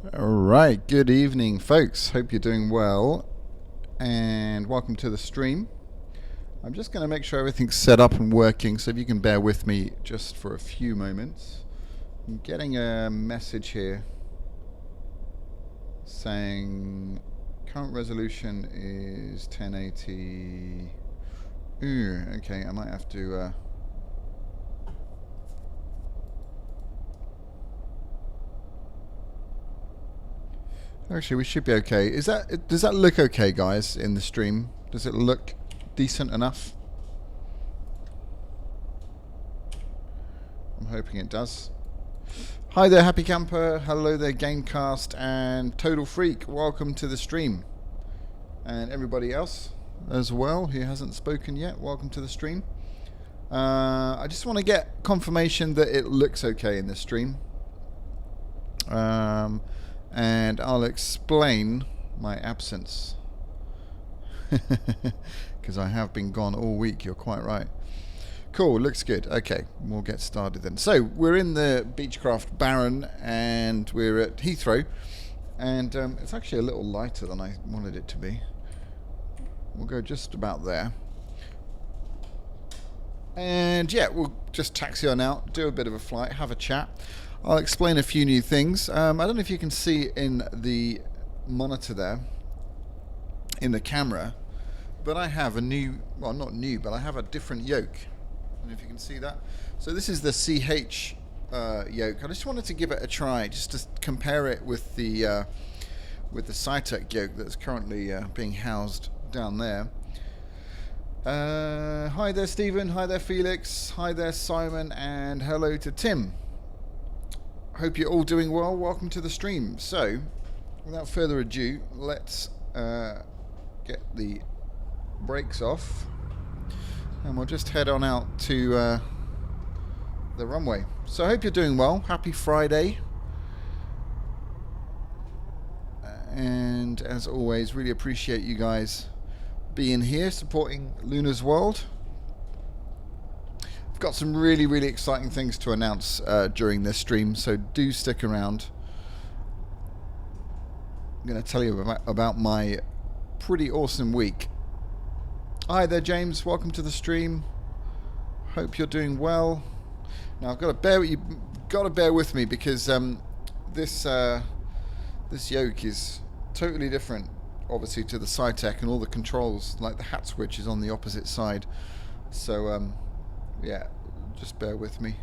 All right, good evening, folks. Hope you're doing well, and welcome to the stream. I'm just going to make sure everything's set up and working, so if you can bear with me just for a few moments. I'm getting a message here saying current resolution is 1080. Ooh, okay, I might have to... Actually, we should be okay. Does that look okay, guys, in the stream? Does it look decent enough? I'm hoping it does. Hi there, Happy Camper. Hello there, Gamecast and Total Freak. Welcome to the stream. And everybody else as well who hasn't spoken yet, welcome to the stream. I just want to get confirmation that it looks okay in the stream. And I'll explain my absence. Because I have been gone all week, you're quite right. Cool, looks good. Okay, we'll get started then. So, we're in the Beechcraft Baron, and we're at Heathrow. And it's actually a little lighter than I wanted it to be. We'll go just about there. And yeah, we'll just taxi on out, do a bit of a flight, have a chat. I'll explain a few new things. I don't know if you can see in the monitor there, in the camera, but I have a new, well, not new, but I have a different yoke. I don't know if you can see that. So this is the CH yoke. I just wanted to give it a try, just to compare it with the Cytec yoke that's currently being housed down there. Hi there, Stephen. Hi there, Felix. Hi there, Simon. And hello to Tim. Hope you're all doing well. Welcome to the stream. So, without further ado, let's get the brakes off, and we'll just head on out to the runway. So, I hope you're doing well. Happy Friday. And as always, really appreciate you guys being here, supporting Luna's World. I've got some really, really exciting things to announce during this stream, so do stick around. I'm going to tell you about my pretty awesome week. Hi there, James. Welcome to the stream. Hope you're doing well. Now, I've got to bear with me because this yoke is totally different, obviously, to the Cytec, and all the controls, like the hat switch, is on the opposite side. So, yeah, just bear with me.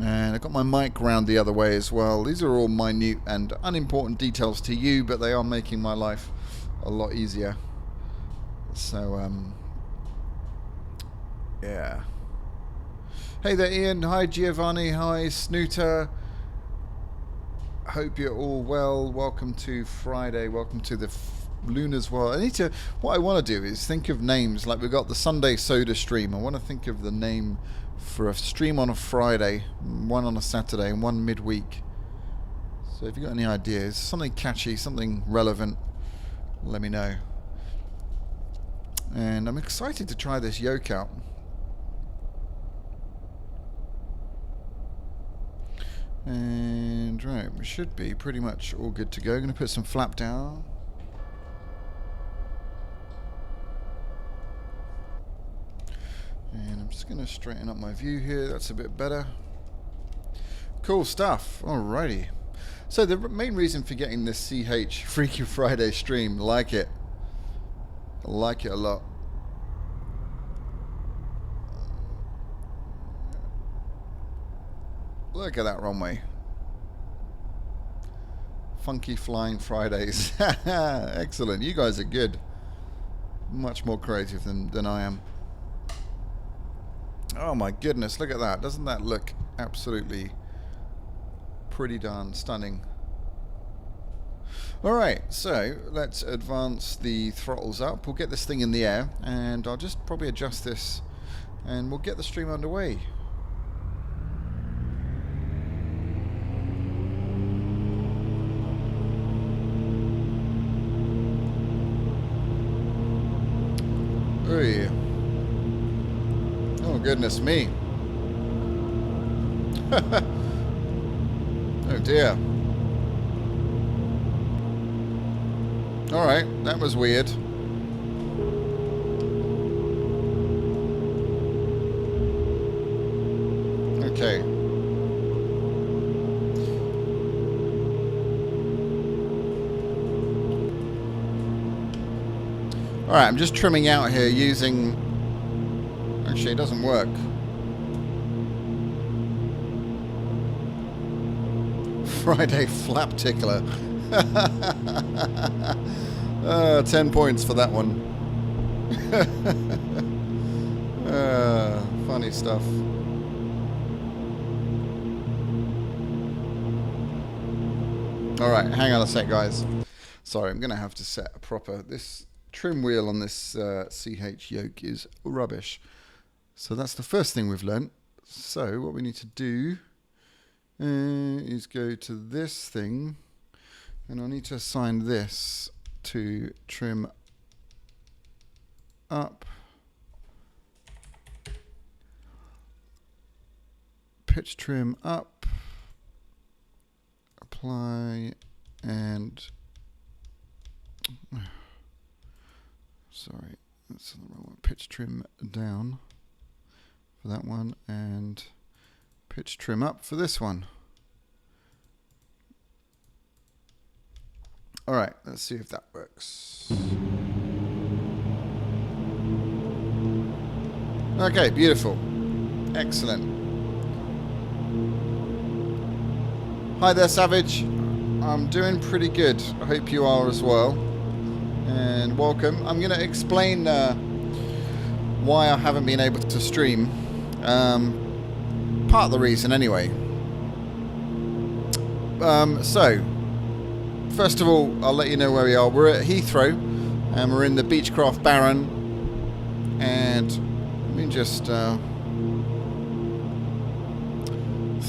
And I've got my mic round the other way as well. These are all minute and unimportant details to you, but they are making my life a lot easier. So, yeah. Hey there, Ian. Hi, Giovanni. Hi, Snooter. Hope you're all well. Welcome to Friday. Welcome to the Luna's World. What I want to do is think of names. Like, we've got the Sunday Soda stream. I want to think of the name for a stream on a Friday, one on a Saturday, and one midweek. So if you've got any ideas, something catchy, something relevant, let me know. And I'm excited to try this yoke out. And right, we should be pretty much all good to go. I'm going to put some flap down. And I'm just going to straighten up my view here. That's a bit better. Cool stuff. Alrighty. So the main reason for getting this CH Freaky Friday stream, like it. I like it a lot. Look at that runway. Funky Flying Fridays. Excellent. You guys are good. Much more creative than I am. Oh my goodness, look at that. Doesn't that look absolutely pretty darn stunning? Alright, so let's advance the throttles up. We'll get this thing in the air, and I'll just probably adjust this, and we'll get the stream underway. Oy. Oh, goodness me. Oh, dear. Alright, that was weird. Okay. Alright, I'm just trimming out here using... Actually, it doesn't work. Friday flap tickler. 10 points for that one. Funny stuff. Alright, hang on a sec, guys. Sorry, I'm going to have to set a proper... This trim wheel on this CH yoke is rubbish. So that's the first thing we've learnt. So what we need to do is go to this thing, and I'll need to assign this to trim up, pitch trim up, apply, and sorry, that's the wrong one. Pitch trim down for that one, and pitch trim up for this one. Alright, let's see if that works. Okay, beautiful. Excellent. Hi there, Savage. I'm doing pretty good. I hope you are as well. And welcome. I'm going to explain why I haven't been able to stream. Part of the reason, anyway. So, first of all, I'll let you know where we are. We're at Heathrow, and we're in the Beechcraft Baron. And let me just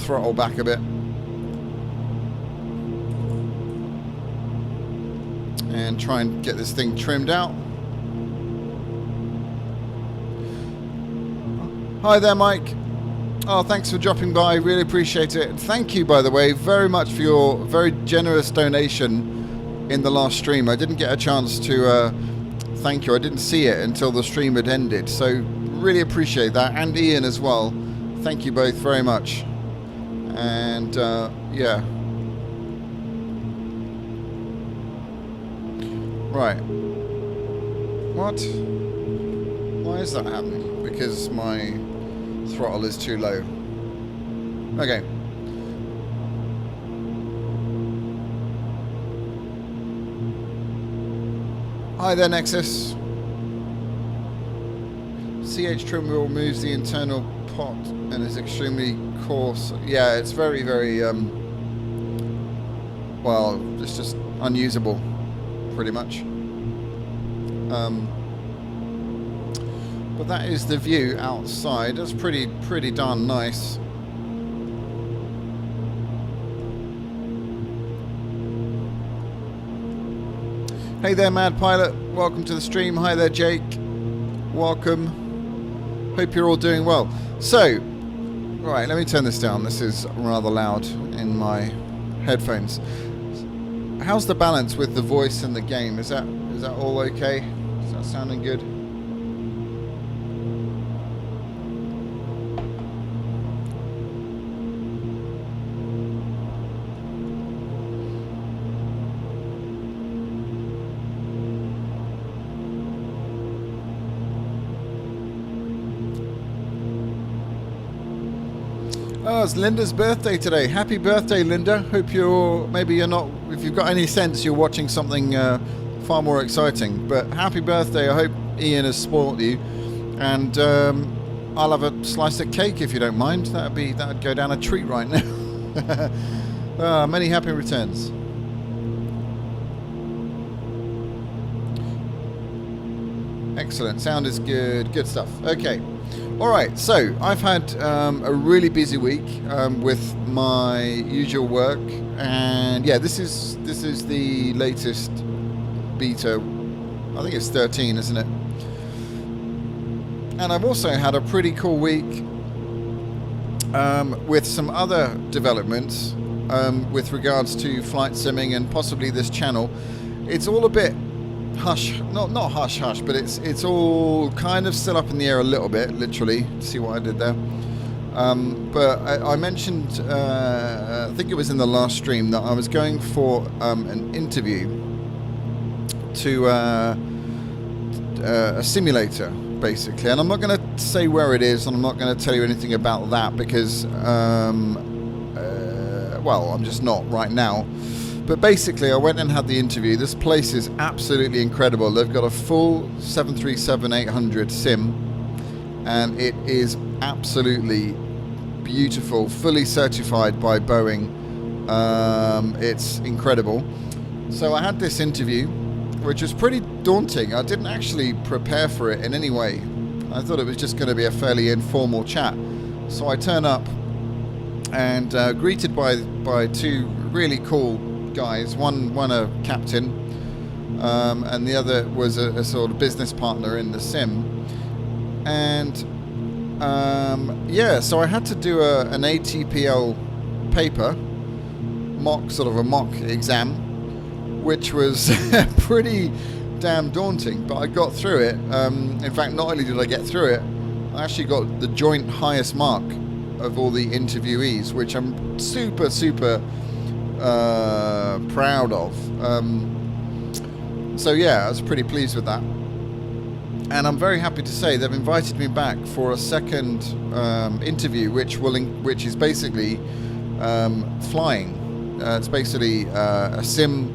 throttle back a bit. And try and get this thing trimmed out. Hi there, Mike. Oh, thanks for dropping by. Really appreciate it. Thank you, by the way, very much for your very generous donation in the last stream. I didn't get a chance to thank you. I didn't see it until the stream had ended. So really appreciate that. And Ian as well. Thank you both very much. And yeah. Right. What? Why is that happening? Because my throttle is too low. Okay. Hi there, Nexus. CH trim wheel moves the internal pot and is extremely coarse. Yeah, it's very, very, well, it's just unusable. Pretty much. But that is the view outside. That's pretty darn nice. Hey there, Mad Pilot. Welcome to the stream. Hi there, Jake. Welcome. Hope you're all doing well. So, right, let me turn this down. This is rather loud in my headphones. How's the balance with the voice and the game? Is that all okay? Is that sounding good? Oh, it's Linda's birthday today. Happy birthday, Linda. Hope maybe you're not, if you've got any sense, you're watching something far more exciting. But happy birthday. I hope Ian has spoilt you. And I'll have a slice of cake if you don't mind. That'd go down a treat right now. Many happy returns. Excellent. Sound is good. Good stuff. Okay. All right, so I've had a really busy week with my usual work, and yeah, this is the latest beta. I think it's 13, isn't it? And I've also had a pretty cool week with some other developments with regards to flight simming and possibly this channel. It's all a bit hush, not hush hush, but it's all kind of still up in the air a little bit, literally. See what I did there? But I mentioned, I think it was in the last stream, that I was going for an interview to a simulator, basically. And I'm not going to say where it is, and I'm not going to tell you anything about that because, well, I'm just not right now. But basically, I went and had the interview. This place is absolutely incredible. They've got a full 737-800 sim, and it is absolutely beautiful, fully certified by Boeing. It's incredible. So I had this interview, which was pretty daunting. I didn't actually prepare for it in any way. I thought it was just going to be a fairly informal chat. So I turn up and greeted by two really cool guys. One a captain, and the other was a sort of business partner in the sim. And yeah, so I had to do an ATPL paper, sort of a mock exam, which was pretty damn daunting, but I got through it. In fact, not only did I get through it, I actually got the joint highest mark of all the interviewees, which I'm super proud of. So yeah, I was pretty pleased with that. And I'm very happy to say they've invited me back for a second interview, which is basically flying. It's basically a sim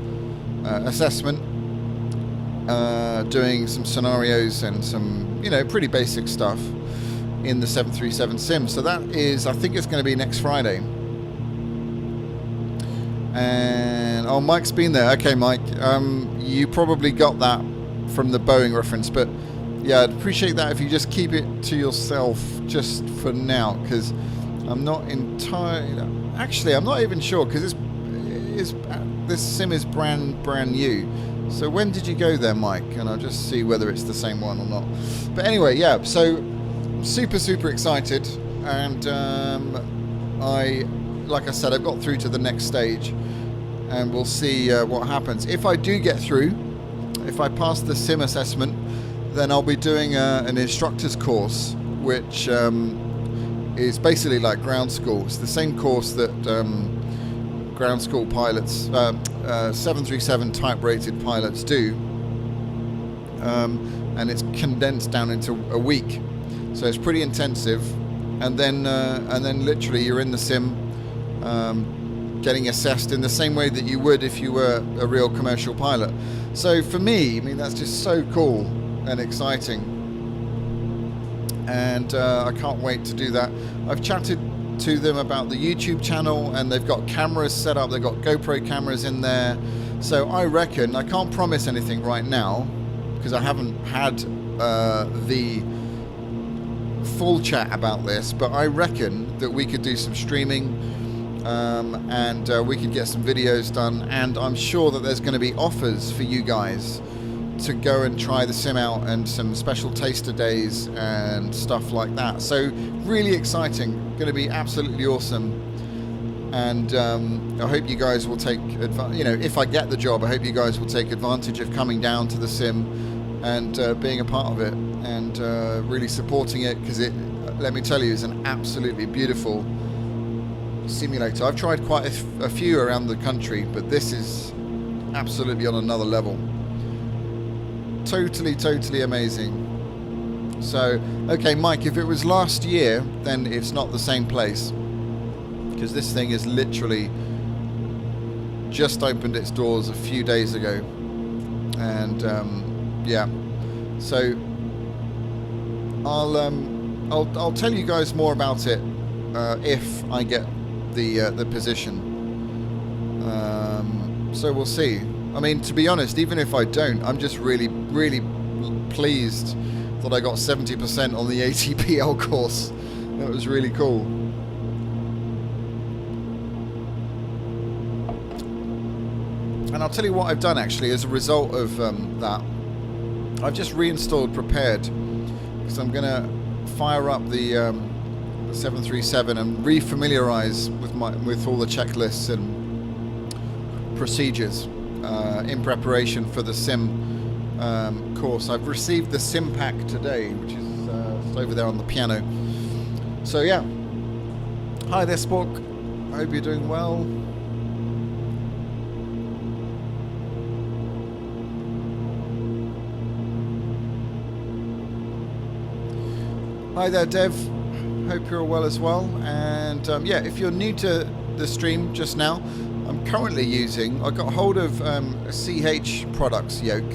assessment, doing some scenarios and some, pretty basic stuff in the 737 sim. So that is, I think it's going to be next Friday. And oh, Mike's been there. Okay, Mike, you probably got that from the Boeing reference, but yeah, I'd appreciate that if you just keep it to yourself just for now, because I'm not entirely. Actually, I'm not even sure, because this sim is brand new. So when did you go there, Mike? And I'll just see whether it's the same one or not. But anyway, yeah. So super excited, and like I said, I've got through to the next stage, and we'll see what happens. If I do get through, if I pass the sim assessment, then I'll be doing an instructor's course, which is basically like ground school. It's the same course that ground school pilots, 737 type rated pilots do, and it's condensed down into a week. So it's pretty intensive, and then literally you're in the sim, getting assessed in the same way that you would if you were a real commercial pilot. So for me, I mean, that's just so cool and exciting, and I can't wait to do that. I've chatted to them about the YouTube channel, and they've got cameras set up. They've got GoPro cameras in there, so I reckon, I can't promise anything right now because I haven't had the full chat about this, but I reckon that we could do some streaming, and we could get some videos done, and I'm sure that there's going to be offers for you guys to go and try the sim out, and some special taster days and stuff like that. So really exciting, going to be absolutely awesome, and I hope you guys will take advantage. If I get the job, I hope you guys will take advantage of coming down to the sim and being a part of it, and really supporting it, because it, let me tell you, is an absolutely beautiful simulator. I've tried quite a few around the country, but this is absolutely on another level. Totally amazing. So, okay, Mike, if it was last year, then it's not the same place, because this thing is literally just opened its doors a few days ago, and yeah. So I'll tell you guys more about it if I get the position. So we'll see. I mean, to be honest, even if I don't, I'm just really pleased that I got 70% on the ATPL course. That was really cool. And I'll tell you what I've done actually as a result of that. I've just reinstalled Prepared, because I'm going to fire up the 737 and re-familiarize with all the checklists and procedures in preparation for the sim course. I've received the sim pack today, which is over there on the piano. So yeah, hi there, Spork. I hope you're doing well. Hi there, Dev. Hope you're well as well. And yeah, if you're new to the stream just now, I'm currently using, I got hold of a CH Products yoke,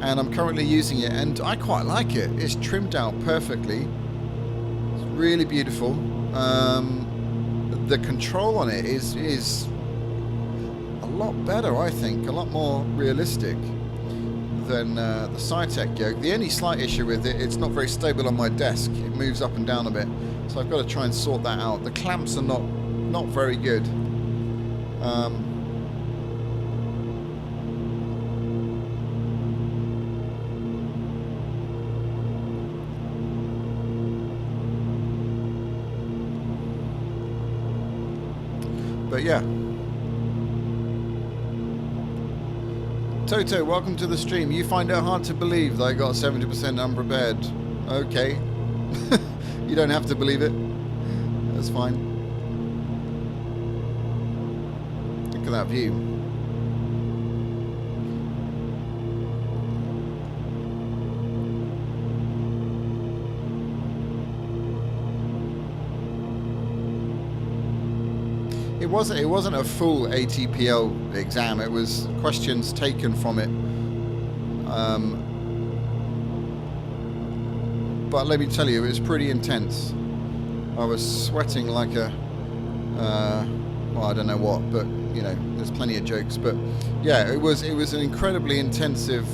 and I'm currently using it, and I quite like it. It's trimmed out perfectly. It's really beautiful. The control on it is a lot better, I think, a lot more realistic than the Cytec yoke. The only slight issue with it, it's not very stable on my desk. It moves up and down a bit, so I've got to try and sort that out. The clamps are not very good. But yeah. Toto, welcome to the stream. You find it hard to believe that I got 70% unprepared. Okay. You don't have to believe it. That's fine. Look at that view. It wasn't a full ATPL exam. It was questions taken from it. But let me tell you, it was pretty intense. I was sweating like a, well, I don't know what, but you know, there's plenty of jokes. But yeah, it was an incredibly intensive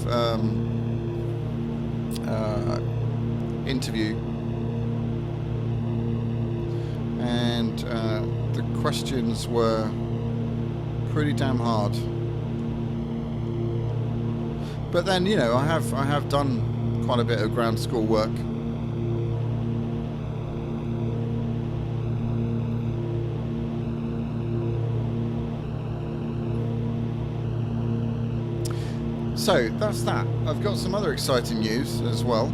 interview, and the questions were pretty damn hard. But then, you know, I have done quite a bit of ground school work. So that's that. I've got some other exciting news as well,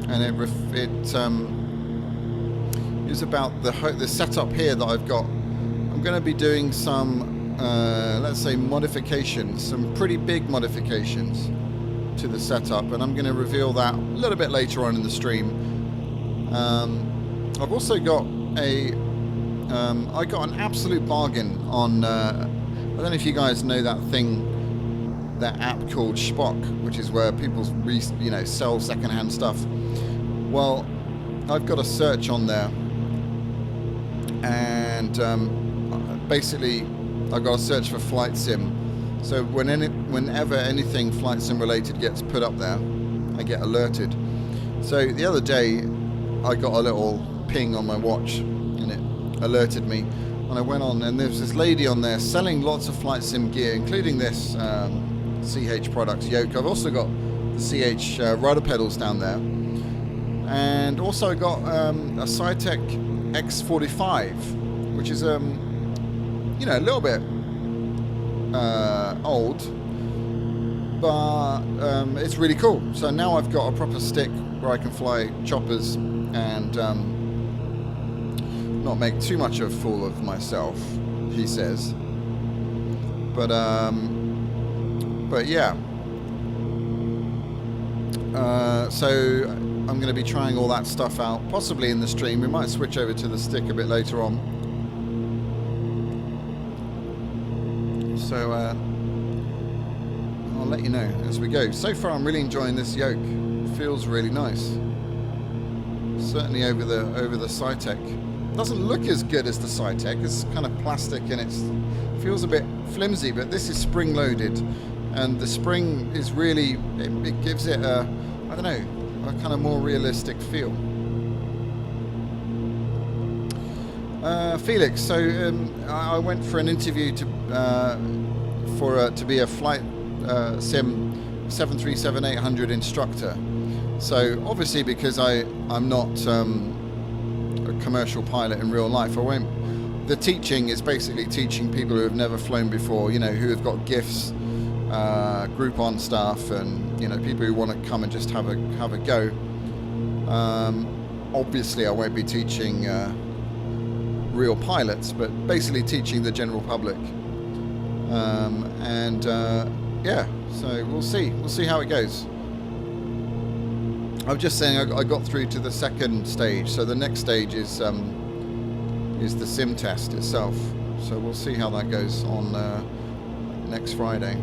and it is about the setup here that I've got. I'm going to be doing some, let's say, modifications, some pretty big modifications to the setup, and I'm going to reveal that a little bit later on in the stream. I've also got I got an absolute bargain on, I don't know if you guys know that app called Shpock, which is where people sell secondhand stuff. Well, I've got a search on there, and basically I've got a search for flight sim. So whenever anything flight sim related gets put up there, I get alerted. So the other day I got a little ping on my watch, and it alerted me, and I went on, and there's this lady on there selling lots of flight sim gear, including this CH Products yoke. I've also got the CH rudder pedals down there, and also I got a Cytec X45, which is a little bit old, but it's really cool. So now I've got a proper stick where I can fly choppers and not make too much of a fool of myself, he says. But yeah. So I'm going to be trying all that stuff out, possibly in the stream. We might switch over to the stick a bit later on. So I'll let you know as we go. So far, I'm really enjoying this yoke. It feels really nice. Certainly over the Cytec. Doesn't look as good as the Cytec. It's kind of plastic and it feels a bit flimsy, but this is spring loaded, and the spring is really, it gives it a, I don't know, a kind of more realistic feel. Felix, so I went for an interview to be a flight sim 737-800 instructor. So obviously, because I'm not a commercial pilot in real life, I won't. The teaching is basically teaching people who have never flown before, who have got gifts Groupon stuff, and people who want to come and just have a go. Obviously, I won't be teaching real pilots, but basically teaching the general public. Yeah, so we'll see how it goes. I was just saying I got through to the second stage, so the next stage is the sim test itself. So we'll see how that goes on next Friday.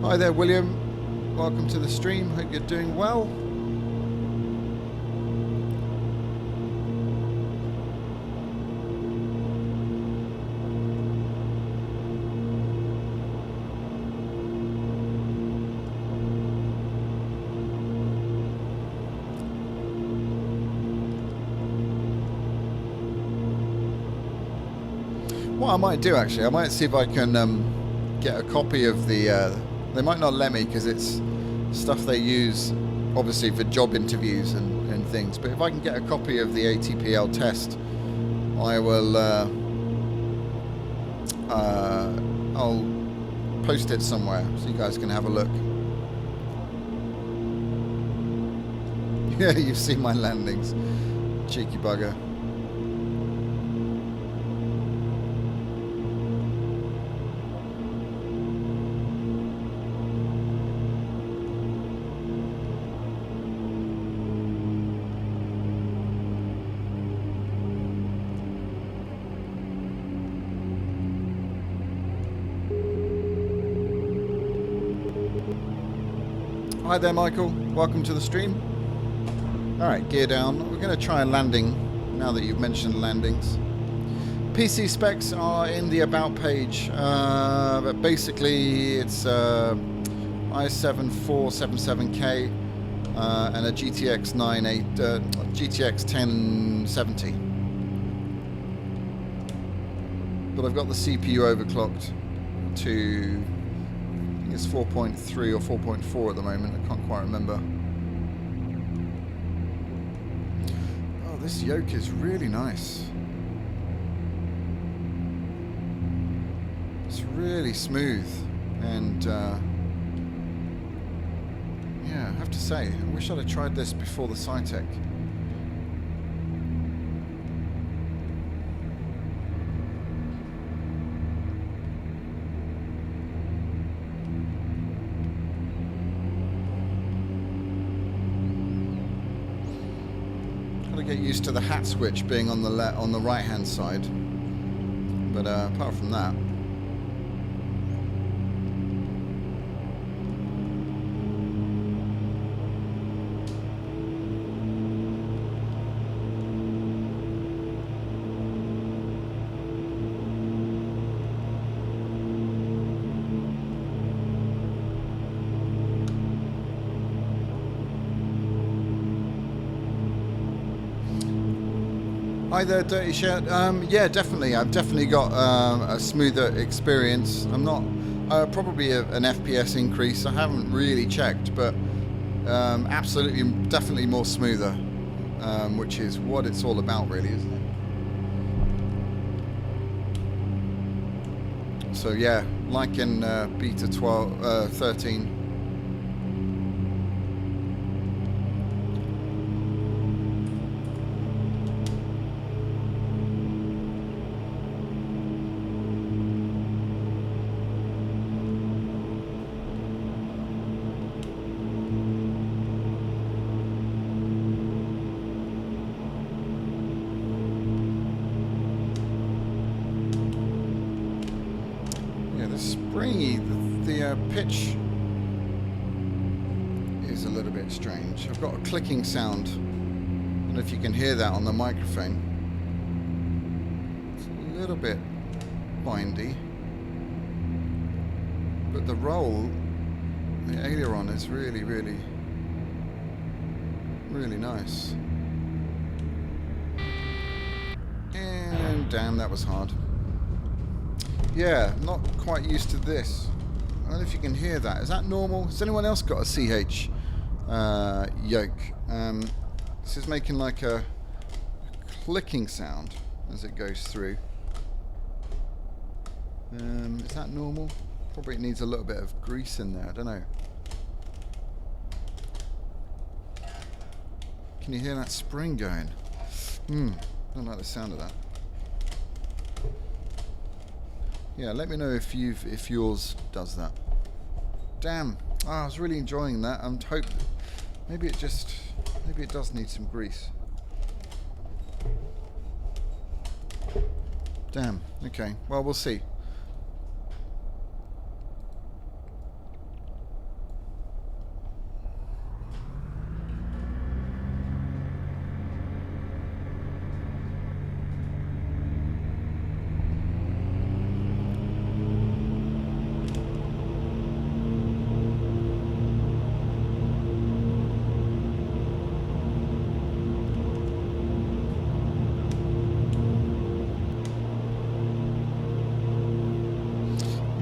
Hi there, William. Welcome to the stream. Hope you're doing well. What I might do, actually, I might see if I can get a copy of the... they might not let me because it's stuff they use, obviously, for job interviews and things. But if I can get a copy of the ATPL test, I will... I'll post it somewhere so you guys can have a look. Yeah, you've seen my landings. Cheeky bugger. Hi there, Michael. Welcome to the stream. Alright, gear down. We're going to try a landing now that you've mentioned landings. PC specs are in the About page, but basically it's i7 477K and a GTX 1070. But I've got the CPU overclocked to... it's 4.3 or 4.4 at the moment. I can't quite remember. Oh, this yoke is really nice. It's really smooth, and yeah, I have to say, I wish I'd have tried this before the Cytec. Get used to the hat switch being on the right hand side, but apart from that, hi there, Dirty Shirt. Yeah, definitely. I've definitely got a smoother experience. I'm not probably an FPS increase. I haven't really checked, but absolutely, definitely more smoother, which is what it's all about, really, isn't it? So yeah, like in Beta 13. The pitch is a little bit strange. I've got a clicking sound. I don't know if you can hear that on the microphone. It's a little bit bindy, but the roll, the aileron, is really, really, really nice. And damn, that was hard. Yeah, not quite used to this. I don't know if you can hear that. Is that normal? Has anyone else got a CH yoke? This is making like a clicking sound as it goes through. Is that normal? Probably needs a little bit of grease in there, I don't know. Can you hear that spring going? Don't like the sound of that. Yeah, let me know if yours does that. Damn, I was really enjoying that. I'm hoping maybe it does need some grease. Damn. Okay. Well, we'll see.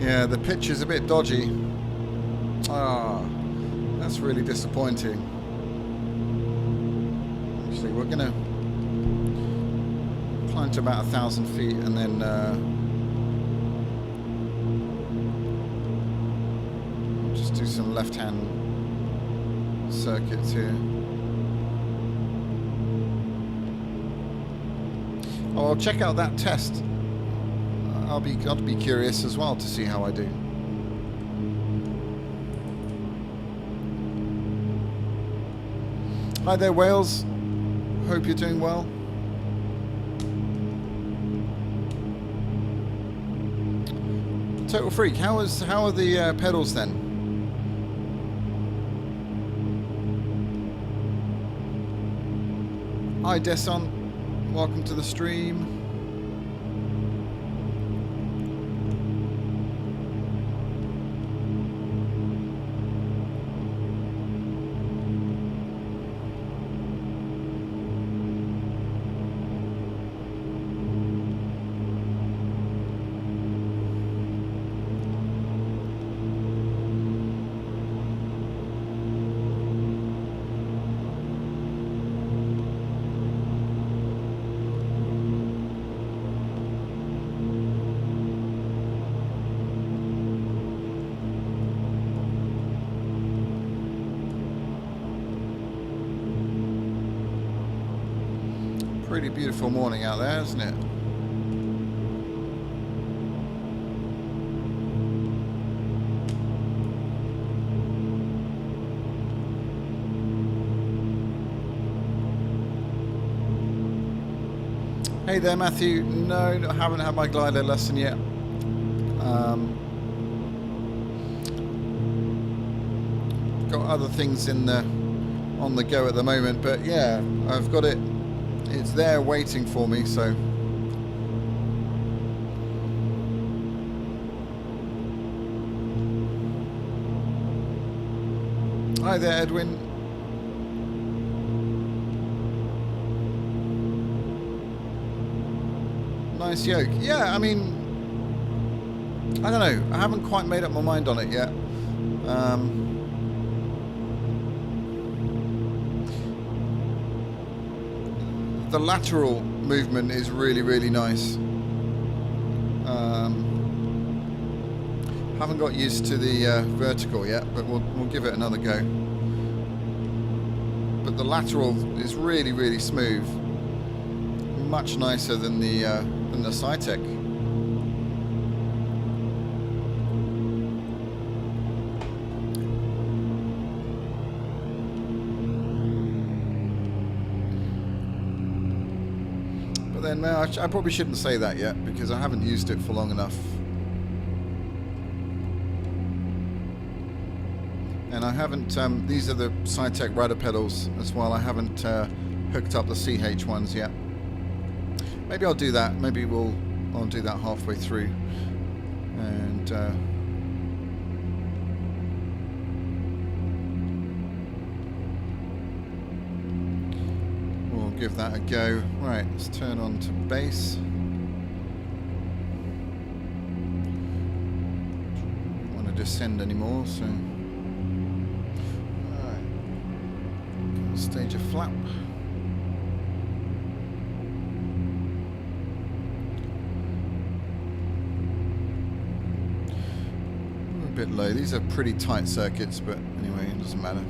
Yeah, the pitch is a bit dodgy. Ah, that's really disappointing. Actually, we're going to climb to about 1,000 feet and then just do some left-hand circuits here. Oh, I'll check out that test. I'll be curious as well to see how I do. Hi there, Wales. Hope you're doing well. Total Freak, how are the pedals then? Hi Deson, welcome to the stream. Pretty beautiful morning out there, isn't it? Hey there, Matthew. No, I haven't had my glider lesson yet. Got other things on the go at the moment, but yeah, I've got it. It's there waiting for me, so. Hi there, Edwin. Nice yoke. Yeah, I mean, I don't know. I haven't quite made up my mind on it yet. The lateral movement is really, really nice. Haven't got used to the vertical yet, but we'll give it another go. But the lateral is really, really smooth. Much nicer than the Cytec. But then I probably shouldn't say that yet because I haven't used it for long enough. And I haven't, these are the Cytec rider pedals as well. I haven't hooked up the CH ones yet. Maybe I'll do that. Maybe I'll do that halfway through. And we'll give that a go. Right, let's turn on to bass. Don't want to descend anymore, so. Stage a flap. bit low. These are pretty tight circuits, but anyway, it doesn't matter.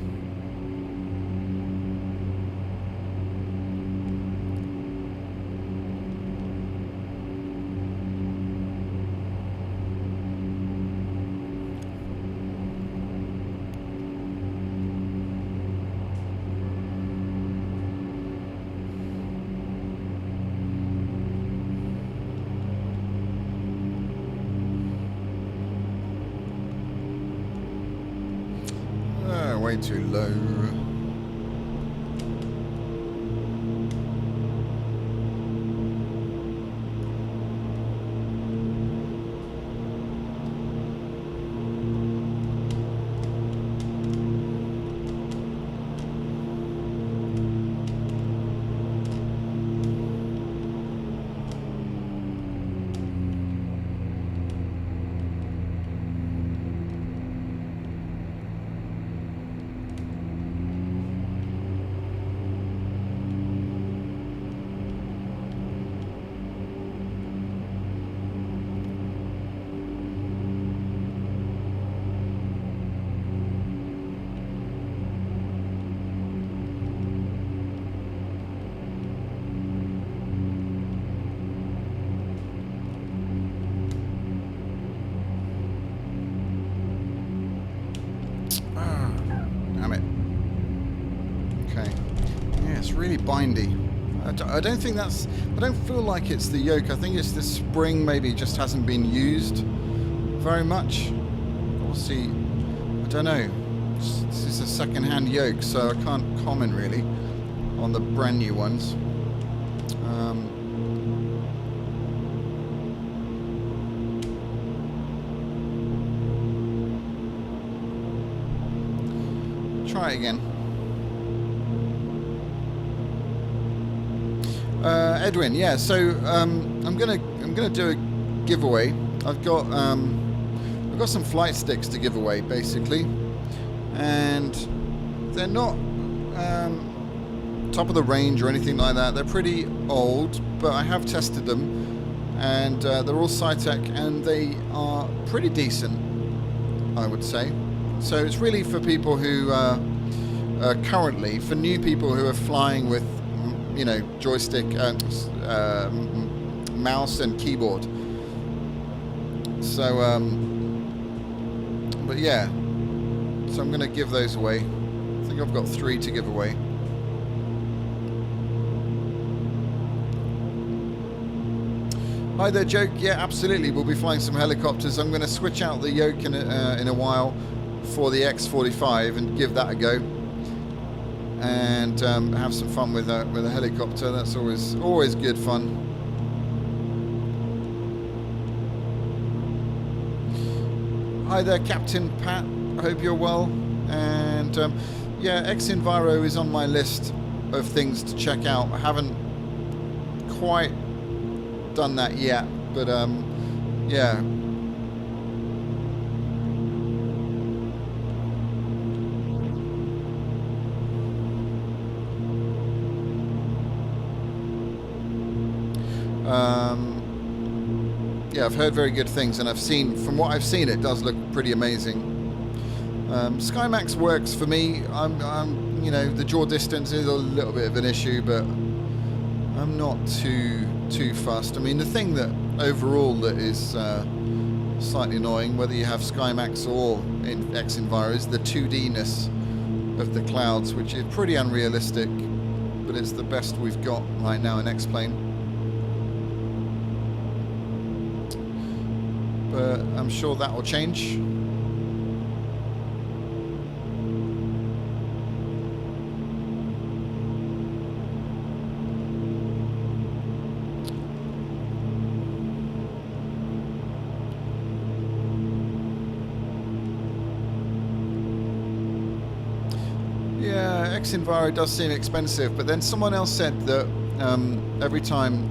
Way too low. Really bindy. I don't think that's... I don't feel like it's the yoke. I think it's the spring maybe just hasn't been used very much. We'll see. I don't know. This is a second-hand yoke, so I can't comment really on the brand new ones. Try it again. Edwin, yeah. So I'm gonna do a giveaway. I've got some flight sticks to give away, basically, and they're not top of the range or anything like that. They're pretty old, but I have tested them, and they're all Cytec, and they are pretty decent, I would say. So it's really for people who currently, for new people who are flying with, you know, joystick, mouse and keyboard. So, but yeah, so I'm going to give those away. I think I've got 3 to give away. Hi there, Joke. Yeah, absolutely. We'll be flying some helicopters. I'm going to switch out the yoke in a while for the X45 and give that a go. And have some fun with a helicopter. That's always good fun. Hi there, Captain Pat. I hope you're well. And yeah, X-Enviro is on my list of things to check out. I haven't quite done that yet, but yeah. Yeah, I've heard very good things, and from what I've seen, it does look pretty amazing. SkyMax works for me. I'm, you know, the draw distance is a little bit of an issue, but I'm not too fussed. I mean, the thing that overall that is slightly annoying, whether you have SkyMax or in X-Enviro, is the 2D-ness of the clouds, which is pretty unrealistic, but it's the best we've got right now in X-Plane. But I'm sure that will change. Yeah, X-Enviro does seem expensive, but then someone else said that every time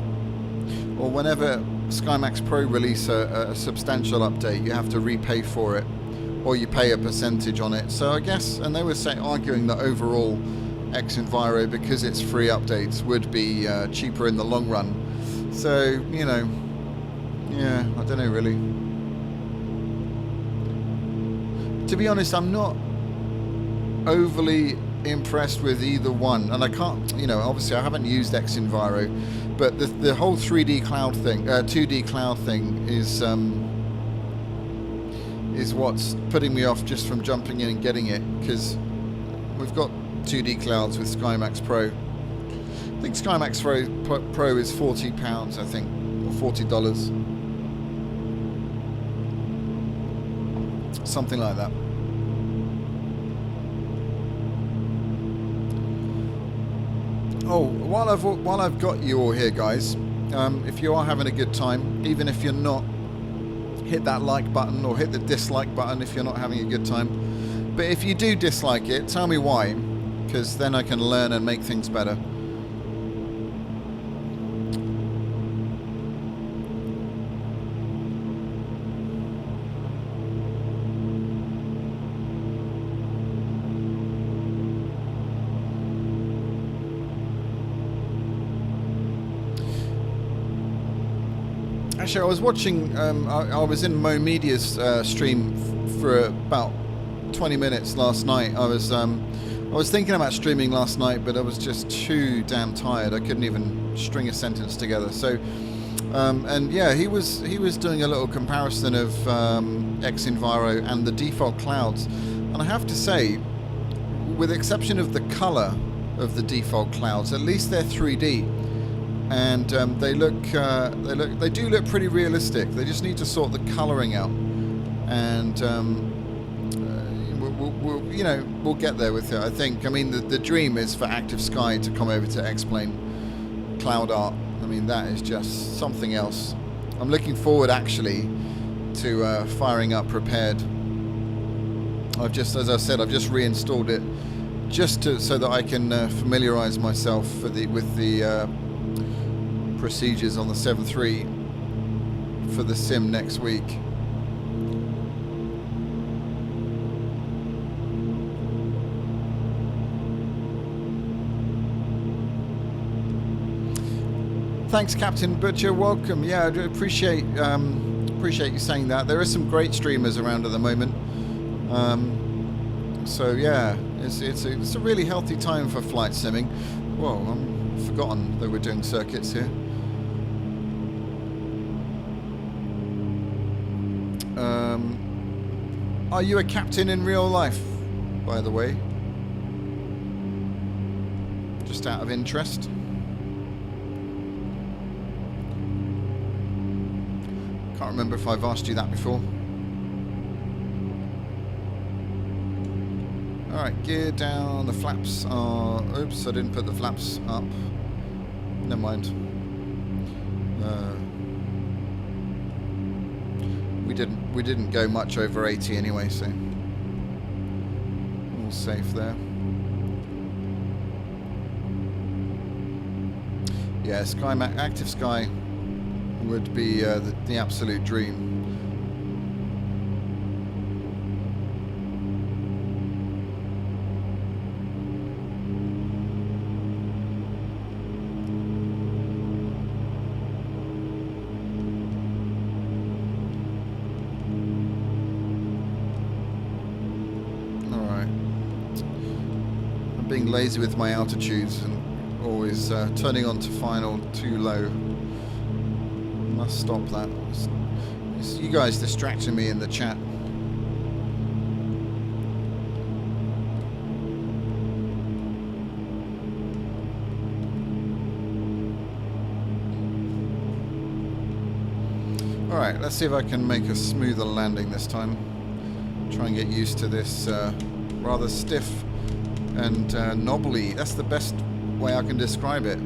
or whenever SkyMax Pro release a substantial update, you have to repay for it, or you pay a percentage on it. So I guess, and they were arguing that overall X-Enviro, because it's free updates, would be cheaper in the long run. So, you know, yeah, I don't know really. To be honest, I'm not overly impressed with either one, and I can't, obviously I haven't used Xenviro, but the whole 3D cloud thing, 2D cloud thing is what's putting me off just from jumping in and getting it, because we've got 2D clouds with SkyMax Pro. I think SkyMax Pro is £40, I think, or $40, something like that. Oh, while I've got you all here, guys, if you are having a good time, even if you're not, hit that like button or hit the dislike button if you're not having a good time. But if you do dislike it, tell me why, because then I can learn and make things better. Actually, I was watching, I was in Mo Media's stream for about 20 minutes last night. I was thinking about streaming last night, but I was just too damn tired. I couldn't even string a sentence together. So, and yeah, he was doing a little comparison of Xenviro and the default clouds. And I have to say, with the exception of the color of the default clouds, at least they're 3D. And they do look pretty realistic. They just need to sort the colouring out, and we'll get there with it, I think. I mean, the dream is for Active Sky to come over to X-Plane cloud art. I mean, that is just something else. I'm looking forward actually to firing up Prepared. As I said, I've just reinstalled it just so that I can familiarise myself with the procedures on the 7.3 for the sim next week. Thanks, Captain Butcher. Welcome. Yeah, I appreciate you saying that. There are some great streamers around at the moment. So yeah, it's a really healthy time for flight simming. Whoa, I've forgotten that we're doing circuits here. Are you a captain in real life, by the way? Just out of interest. Can't remember if I've asked you that before. Alright, gear down, the flaps are... Oops, I didn't put the flaps up. Never mind. We didn't go much over 80 anyway, so all safe there. Yeah, Active Sky would be the absolute dream. Being lazy with my altitudes and always turning on to final too low. Must stop that. It's you guys distracting me in the chat. Alright, let's see if I can make a smoother landing this time. Try and get used to this rather stiff and knobbly. That's the best way I can describe it.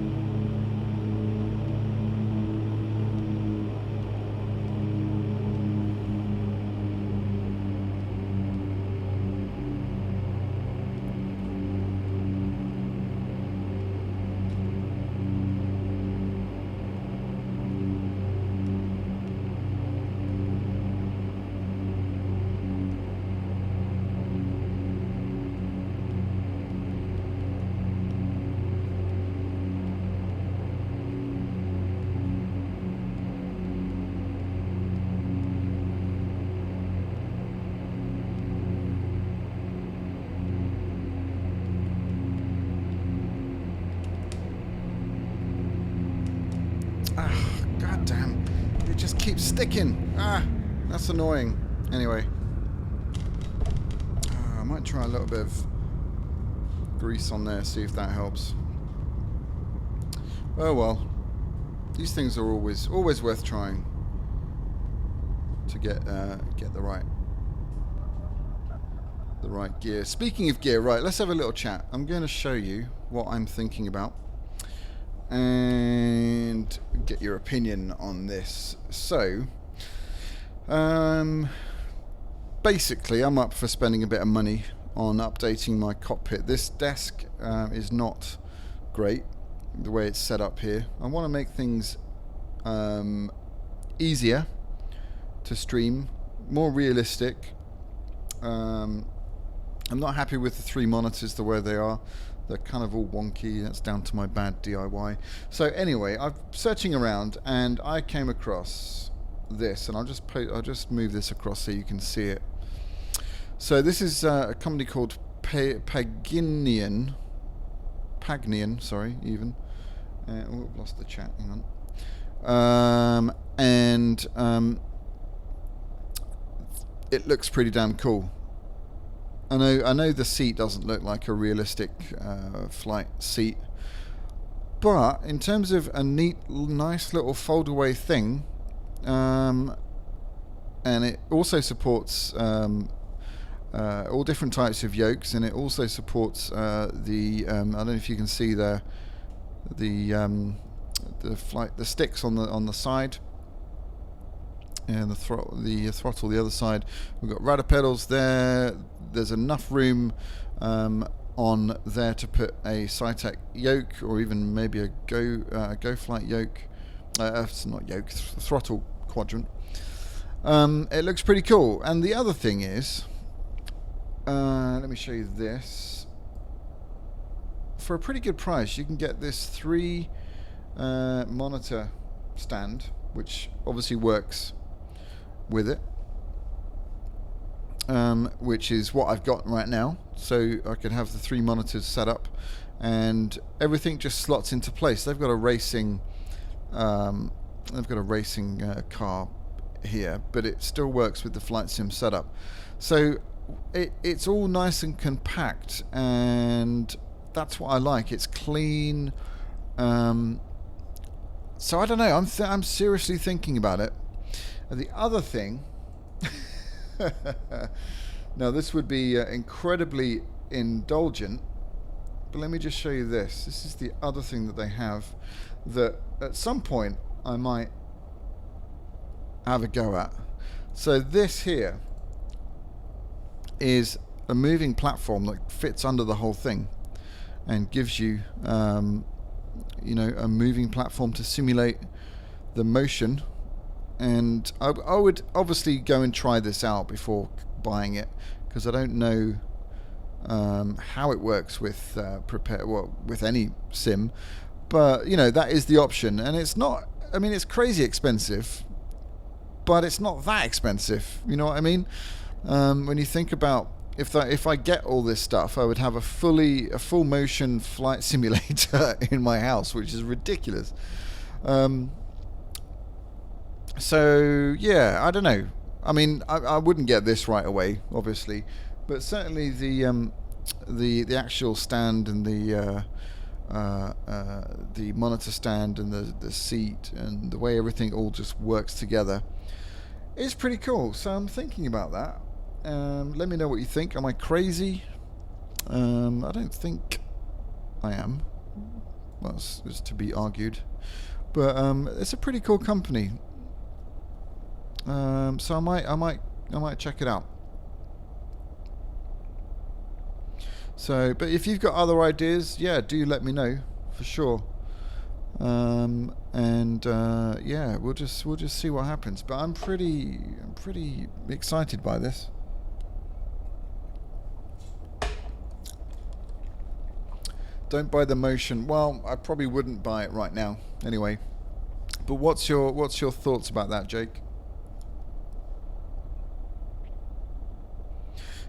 just keeps sticking. Ah, that's annoying. Anyway, I might try a little bit of grease on there, see if that helps. Oh well, these things are always worth trying to get the right gear. Speaking of gear, right, let's have a little chat. I'm going to show you what I'm thinking about and get your opinion on this. So, basically, I'm up for spending a bit of money on updating my cockpit. This desk is not great the way it's set up here. I want to make things easier to stream, more realistic. I'm not happy with the 3 monitors the way they are. They're kind of all wonky. That's down to my bad DIY. So anyway, I'm searching around and I came across this, and I'll just move this across so you can see it. So this is a company called Pagnian, sorry, even. Oh, I've lost the chat. Hang on. It looks pretty damn cool. I know the seat doesn't look like a realistic flight seat, but in terms of a nice little fold-away thing, and it also supports all different types of yokes, and it also supports the I don't know if you can see there, the sticks on the side. And the throttle the other side. We've got rudder pedals there. There's enough room on there to put a Cytec yoke, or even maybe a Go Flight yoke. It's not yoke, throttle quadrant. It looks pretty cool. And the other thing is, let me show you this. For a pretty good price, you can get this 3 monitor stand, which obviously works with it, which is what I've got right now. So I could have the 3 monitors set up, and everything just slots into place. They've got a racing, car here, but it still works with the flight sim setup. So it's all nice and compact, and that's what I like. It's clean. So I don't know. I'm seriously thinking about it. And the other thing, now this would be incredibly indulgent, but let me just show you this. This is the other thing that they have that at some point I might have a go at. So this here is a moving platform that fits under the whole thing and gives you, a moving platform to simulate the motion. And I would obviously go and try this out before buying it, because I don't know how it works with with any sim. But that is the option, and it's not. I mean, it's crazy expensive, but it's not that expensive. You know what I mean? When you think about if I get all this stuff, I would have a full motion flight simulator in my house, which is ridiculous. So yeah, I don't know. I mean, I wouldn't get this right away, obviously, but certainly the actual stand and the monitor stand and the seat and the way everything all just works together is pretty cool. So I'm thinking about that. Let me know what you think. Am I crazy? I don't think I am. Well, it's to be argued, but it's a pretty cool company. So I might check it out. So, but if you've got other ideas, yeah, do let me know for sure. Yeah, we'll just see what happens. But I'm pretty excited by this. Don't buy the Motion. Well, I probably wouldn't buy it right now. Anyway, but what's your thoughts about that, Jake?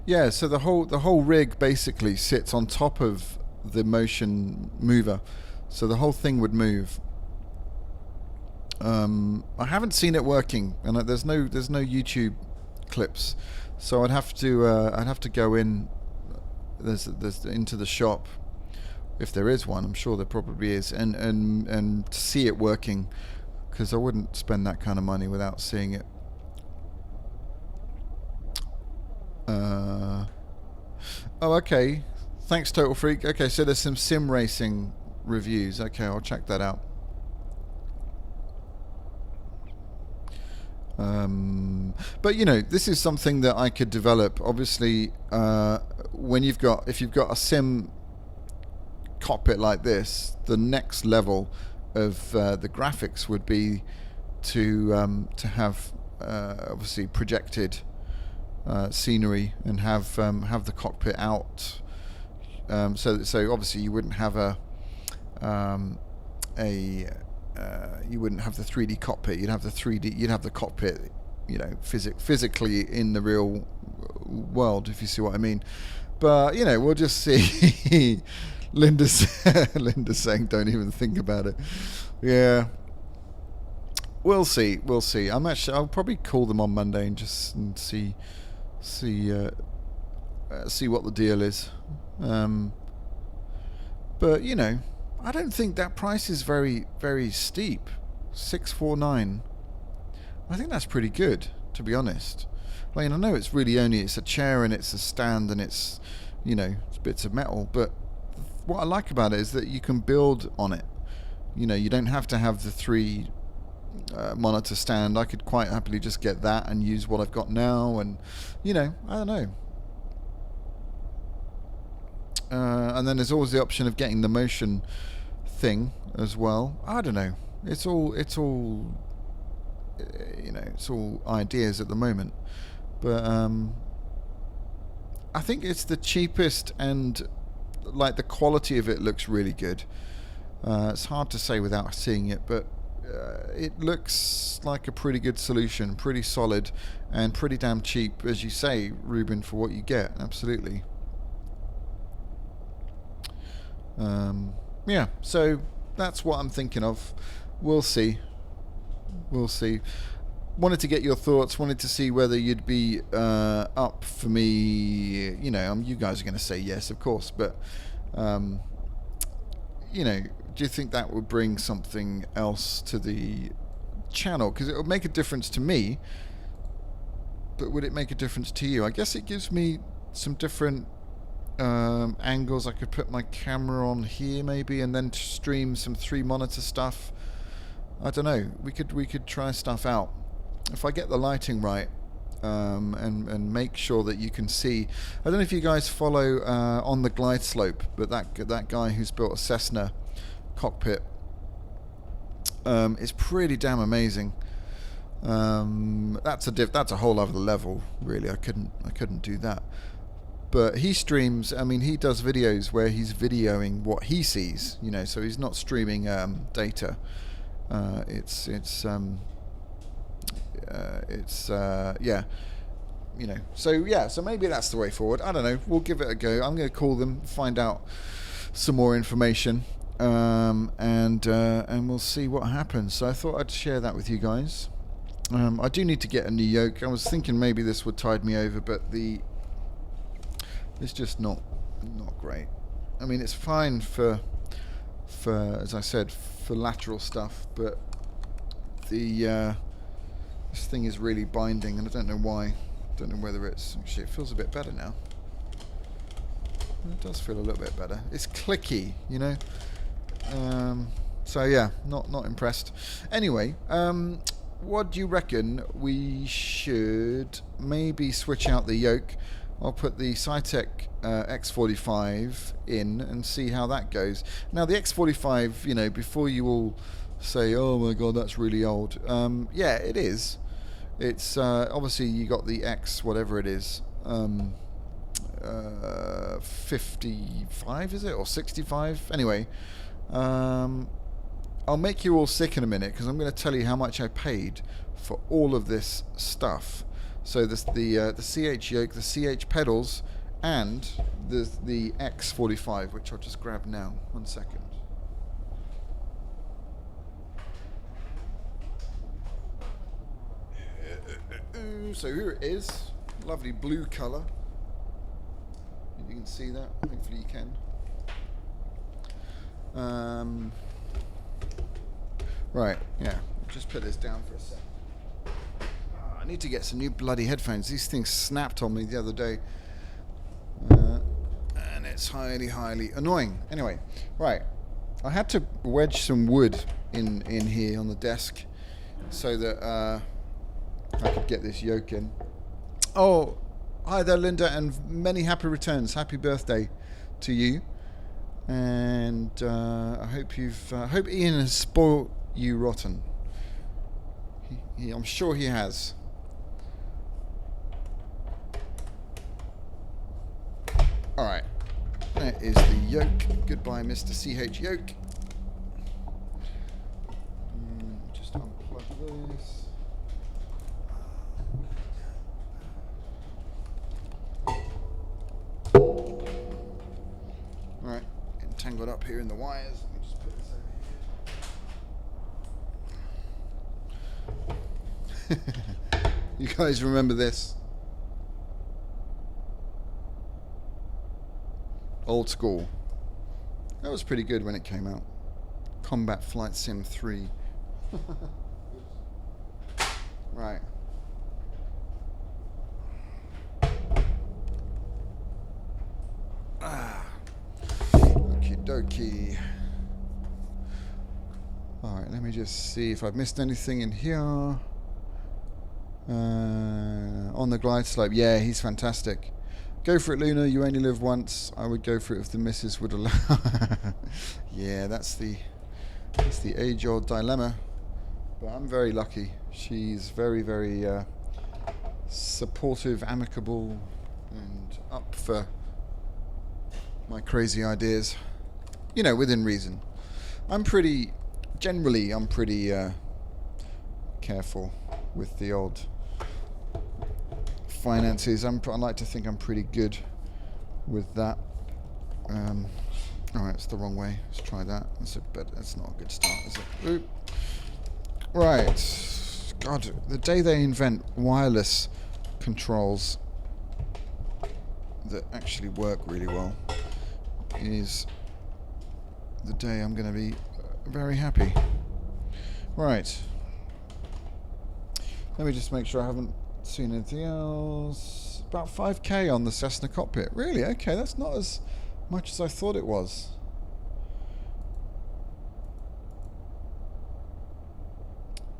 Yeah, so the whole rig basically sits on top of the Motion mover, so the whole thing would move. I haven't seen it working, and there's no YouTube clips, so I'd have to go in. There's into the shop, if there is one. I'm sure there probably is, and see it working, because I wouldn't spend that kind of money without seeing it. Oh, okay. Thanks, Total Freak. Okay, so there's some sim racing reviews. Okay, I'll check that out. But you know, this is something that I could develop. Obviously, if you've got a sim cockpit like this, the next level of the graphics would be to have obviously projected scenery and have the cockpit out. So obviously you wouldn't have you wouldn't have the 3D cockpit. You'd have the cockpit, you know, physically in the real world, if you see what I mean. But you know, we'll just see. Linda's saying, "Don't even think about it." Yeah, we'll see. I'll probably call them on Monday and just see what the deal is. But you know, I don't think that price is very, very steep. 649. I think that's pretty good, to be honest. I mean, I know it's a chair and it's a stand and it's, you know, it's bits of metal, but what I like about it is that you can build on it. You know, you don't have to have the 3 monitor stand. I could quite happily just get that and use what I've got now, and you know, I don't know. And then there's always the option of getting the motion thing as well. I don't know. It's all you know, it's all ideas at the moment. But I think it's the cheapest, and like the quality of it looks really good. It's hard to say without seeing it, but it looks like a pretty good solution, pretty solid, and pretty damn cheap, as you say, Ruben, for what you get. Absolutely. Yeah, so that's what I'm thinking of. We'll see. Wanted to get your thoughts, wanted to see whether you'd be up for me. You know, you guys are going to say yes, of course, but you know, do you think that would bring something else to the channel? Because it would make a difference to me, but would it make a difference to you? I guess it gives me some different angles. I could put my camera on here maybe, and then stream some 3 monitor stuff. I don't know. We could try stuff out if I get the lighting right, and make sure that you can see. I don't know if you guys follow On the Glide Slope, but that guy who's built a Cessna cockpit is pretty damn amazing. That's a whole other level, really. I couldn't do that. But he streams, I mean, he does videos where he's videoing what he sees, you know, so he's not streaming data. Yeah, you know, so maybe that's the way forward. I don't know, we'll give it a go. I'm going to call them, find out some more information, and we'll see what happens. So I thought I'd share that with you guys. I do need to get a new yoke. I was thinking maybe this would tide me over, but it's just not great. I mean, it's fine for as I said, for lateral stuff, but this thing is really binding, and I don't know why. I don't know whether it's actually, it feels a bit better now. It does feel a little bit better. It's clicky, you know. So yeah, not impressed. Anyway, what do you reckon? We should maybe switch out the yoke. I'll put the Cytec X45 in and see how that goes. Now the X45, you know, before you all say, oh my god, that's really old. Yeah, it is. It's obviously you got the X, whatever it is, 55 is it, or 65? Anyway, I'll make you all sick in a minute, because I'm going to tell you how much I paid for all of this stuff. So this, the CH yoke, the CH pedals, and the X45, which I'll just grab now. 1 second. So here it is. Lovely blue colour. If you can see that, hopefully you can. Right, yeah. Just put this down for a sec. I need to get some new bloody headphones. These things snapped on me the other day. And it's highly, highly annoying. Anyway, right. I had to wedge some wood in here on the desk so that I could get this yoke in. Oh, hi there, Linda, and many happy returns. Happy birthday to you. And I hope hope Ian has spoiled you rotten. I'm sure he has. All right, that is the yoke. Goodbye, Mr. CH Yoke. Just unplug this. All right, getting tangled up here in the wires. Let me just put this over here. You guys remember this? Old school. That was pretty good when it came out. Combat Flight Sim 3. Right. Okie dokie. Alright, let me just see if I've missed anything in here. On the glide slope. Yeah, he's fantastic. Go for it, Luna. You only live once. I would go for it if the missus would allow. Yeah, that's the age-old dilemma. But I'm very lucky. She's very, very supportive, amicable, and up for my crazy ideas. You know, within reason. I'm pretty careful with the old finances. I like to think I'm pretty good with that. Alright, it's the wrong way. Let's try that. That's not a good start, is it? Oop. Right. God, the day they invent wireless controls that actually work really well is the day I'm going to be very happy. Right. Let me just make sure I haven't seen anything else. About 5k on the Cessna cockpit. Really? Okay, that's not as much as I thought it was.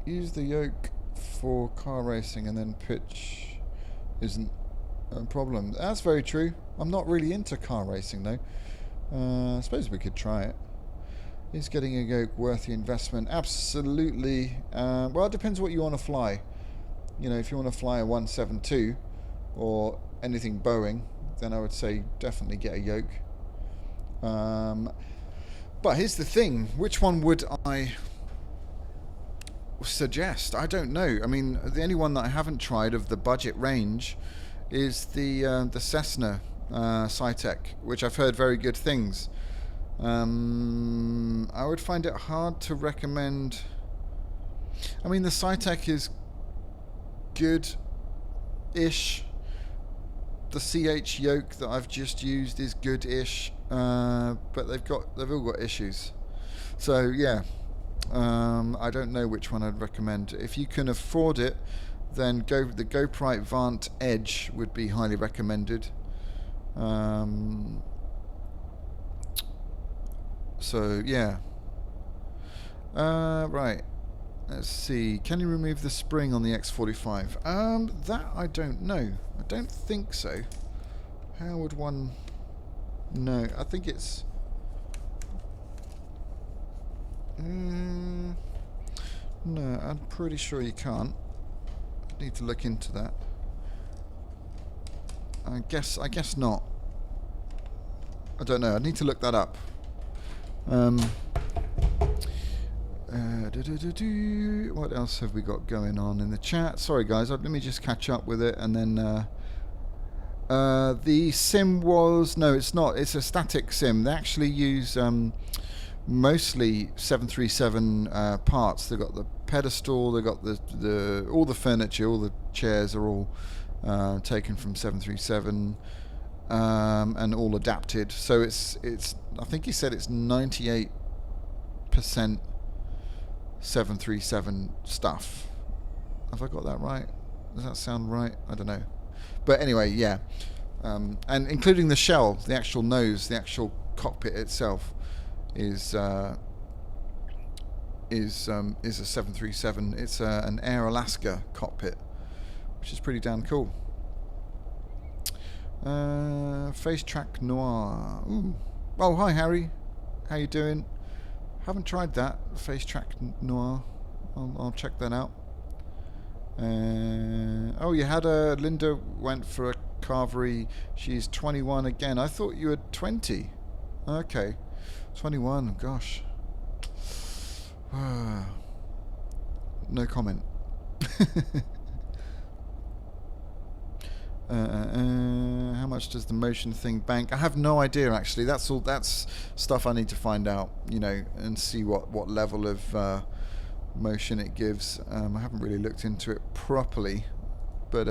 Use the yoke for car racing and then pitch isn't a problem. That's very true. I'm not really into car racing though. I suppose we could try it. Is getting a yoke worth the investment? Absolutely. Well, it depends what you want to fly. You know, if you want to fly a 172 or anything Boeing, then I would say definitely get a yoke. But here's the thing: which one would I suggest? I don't know. I mean, the only one that I haven't tried of the budget range is the Cessna Cytec, which I've heard very good things. I would find it hard to recommend. I mean, the Cytec is good-ish. The CH yoke that I've just used is good-ish, but they've all got issues. So yeah, I don't know which one I'd recommend. If you can afford it, then the GoPro Vant Edge would be highly recommended. So yeah. Right. Let's see. Can you remove the spring on the X45? That I don't know. I don't think so. How would one know? I think it's... no, I'm pretty sure you can't. I need to look into that. I guess not. I don't know. I need to look that up. What else have we got going on in the chat? Sorry guys, let me just catch up with it, and then the sim was... No, it's not. It's a static sim. They actually use mostly 737 parts. They've got the pedestal. They've got the all the furniture, all the chairs are all taken from 737, and all adapted. So it's I think he said it's 98% 737 stuff. Have I got that right? Does that sound right? I don't know. But anyway, yeah. And including the shell, the actual nose, the actual cockpit itself is a 737. It's an Air Alaska cockpit, which is pretty damn cool. Facetrack Noir. Ooh. Oh, hi Harry. How you doing? Haven't tried that. Facetrack Noir. I'll check that out. Oh, you had Linda went for a Carvery. She's 21 again. I thought you were 20. Okay. 21. Gosh. No comment. How much does the motion thing bank? I have no idea actually. That's stuff I need to find out, you know, and see what level of motion it gives. I haven't really looked into it properly, but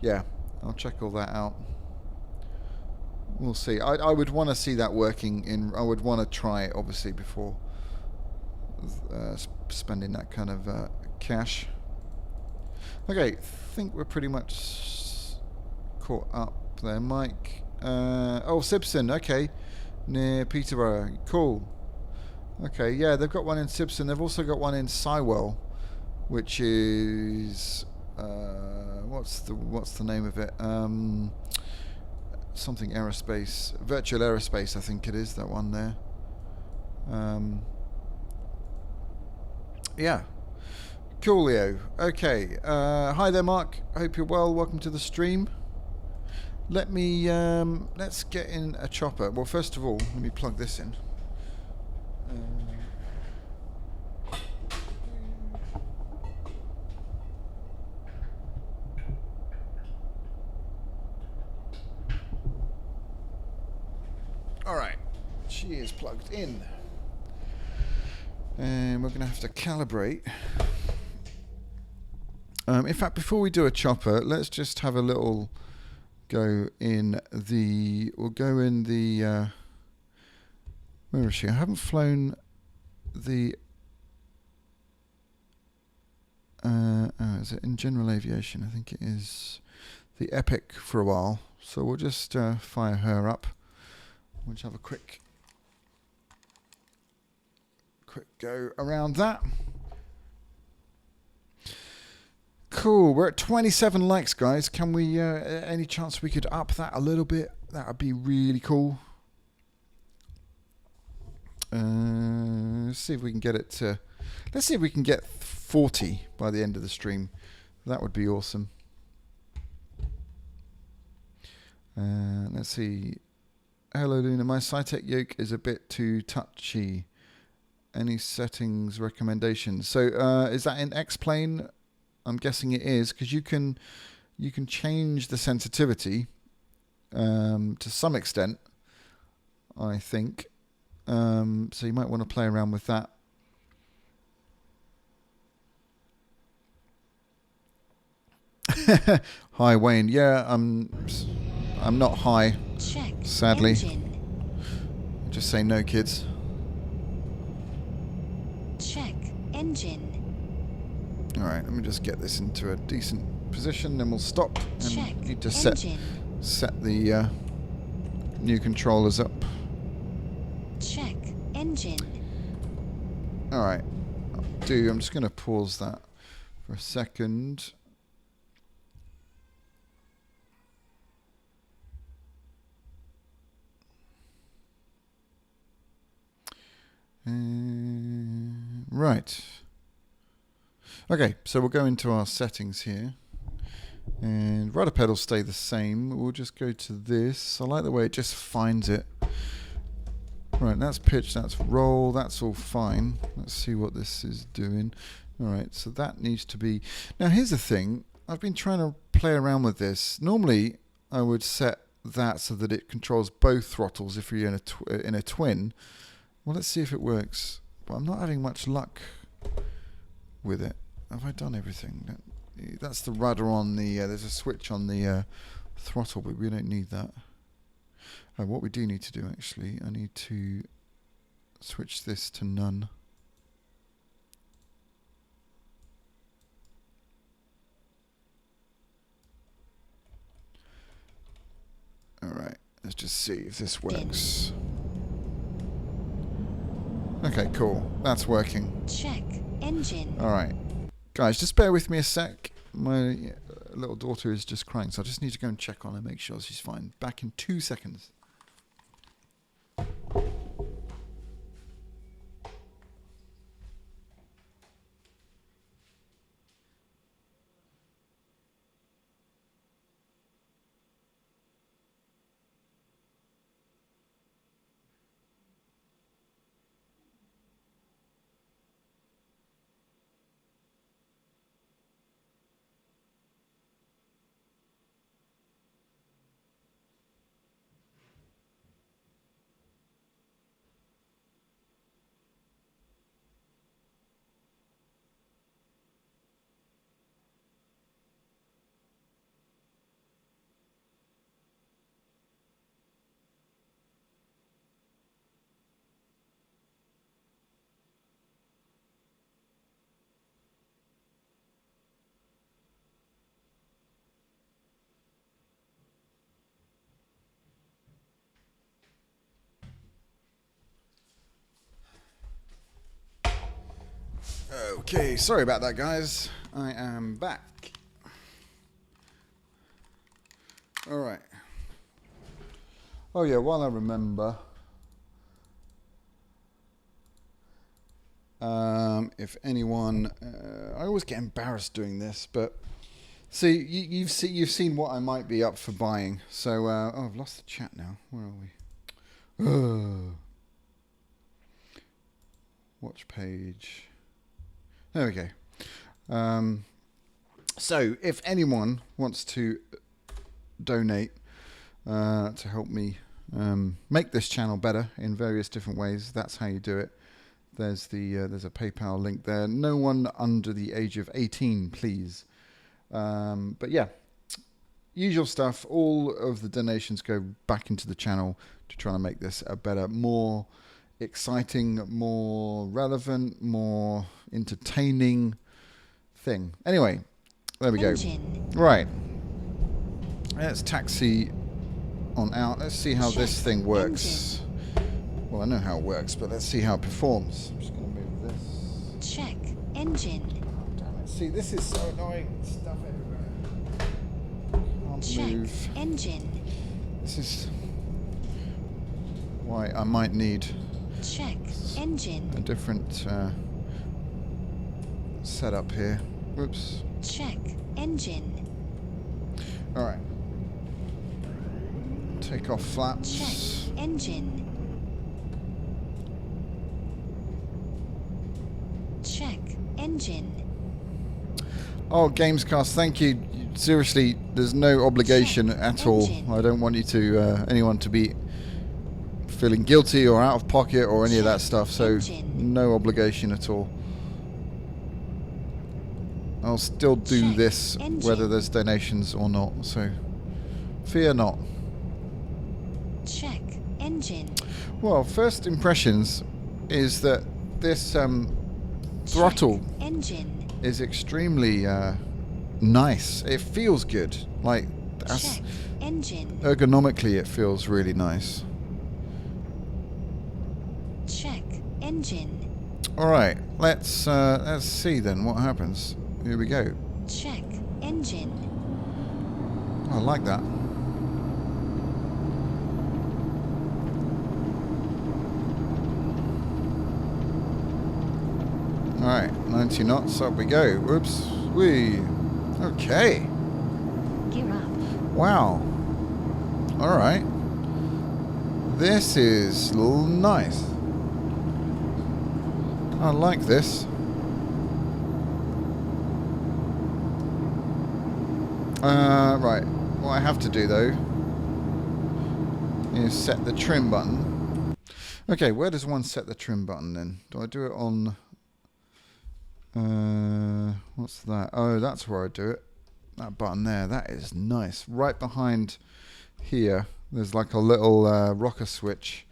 yeah, I'll check all that out. We'll see. I would want to see that working in. I would want to try it obviously before spending that kind of cash. Okay, I think we're pretty much caught up there, Mike. Oh, Simpson, okay, near Peterborough, cool. Okay, yeah, they've got one in Simpson. They've also got one in Sywell, which is what's the name of it? Something aerospace, Virtual Aerospace, I think it is, that one there. Yeah. Coolio. Okay. Hi there, Mark. Hope you're well. Welcome to the stream. Let me let's get in a chopper. Well, first of all, let me plug this in. All right. She is plugged in. And we're going to have to calibrate. In fact, before we do a chopper, let's just have a little go in the... We'll go in the... where is she? I haven't flown the... is it in general aviation? I think it is the Epic for a while. So we'll just fire her up. We'll just have a quick go around that. Cool, we're at 27 likes, guys. Can we, any chance we could up that a little bit? That would be really cool. Let's see if we can get it to, let's see if we can get 40 by the end of the stream. That would be awesome. Let's see. Hello, Luna. My Cytec yoke is a bit too touchy. Any settings recommendations? So is that in X-Plane? I'm guessing it is, because you can change the sensitivity to some extent, I think. So you might want to play around with that. Hi, Wayne. Yeah, I'm not high. Check sadly. Engine. Just say no, kids. Check engine. All right, let me just get this into a decent position, then we'll stop. And check need to set the new controllers up. Check engine. All right, I'm just going to pause that for a second. Right. Okay, so we'll go into our settings here. And rudder pedals stay the same. We'll just go to this. I like the way it just finds it. Right, that's pitch, that's roll, that's all fine. Let's see what this is doing. Alright, so that needs to be... Now here's the thing. I've been trying to play around with this. Normally, I would set that so that it controls both throttles if you're in a twin. Well, let's see if it works. But I'm not having much luck with it. Have I done everything? That's the rudder on the... there's a switch on the throttle, but we don't need that. What we do need to do, actually, I need to switch this to none. Alright, let's just see if this works. Okay, cool. That's working. Check engine. Alright. Guys, just bear with me a sec. My little daughter is just crying, so I just need to go and check on her, make sure she's fine. Back in 2 seconds. Okay, sorry about that, guys. I am back. Alright. Oh yeah, while I remember, if anyone, I always get embarrassed doing this, but see, you've seen what I might be up for buying. So, oh, I've lost the chat now. Where are we? Watch page. There we go. So, if anyone wants to donate to help me make this channel better in various different ways, that's how you do it. There's a PayPal link there. No one under the age of 18, please. But yeah, usual stuff. All of the donations go back into the channel to try to make this a better, more exciting, more relevant, more entertaining thing. Anyway, there we go. Right, let's taxi on out. Let's see how this thing works. Well, I know how it works, but let's see how it performs. I'm just going to move this. Check engine. Oh, damn it. See, this is so annoying. Stuff everywhere. Can't Check move. engine. This is why I might need Check engine. a different setup here. Whoops. Check engine. Alright. Take off flaps. Check engine. Check engine. Oh, Gamescast, thank you. Seriously, there's no obligation Check at all. engine. I don't want you to anyone to be feeling guilty or out of pocket or any of that Check stuff, so engine. no obligation at all. I'll still do Check this engine. whether there's donations or not, so fear not. Check engine. Well, first impressions is that this throttle Check engine. is extremely nice. It feels good. Like, Check engine. ergonomically it feels really nice. Check engine. Alright, let's see then what happens. Here we go. Check engine. I like that. Alright, 90 knots, up we go. Whoops. Whee. Okay. Gear up. Wow. Alright. This is nice. I like this. Right. What I have to do though is set the trim button. Okay, where does one set the trim button then? Do I do it on What's that? Oh, that's where I do it. That button there. That is nice. Right behind here, there's like a little rocker switch.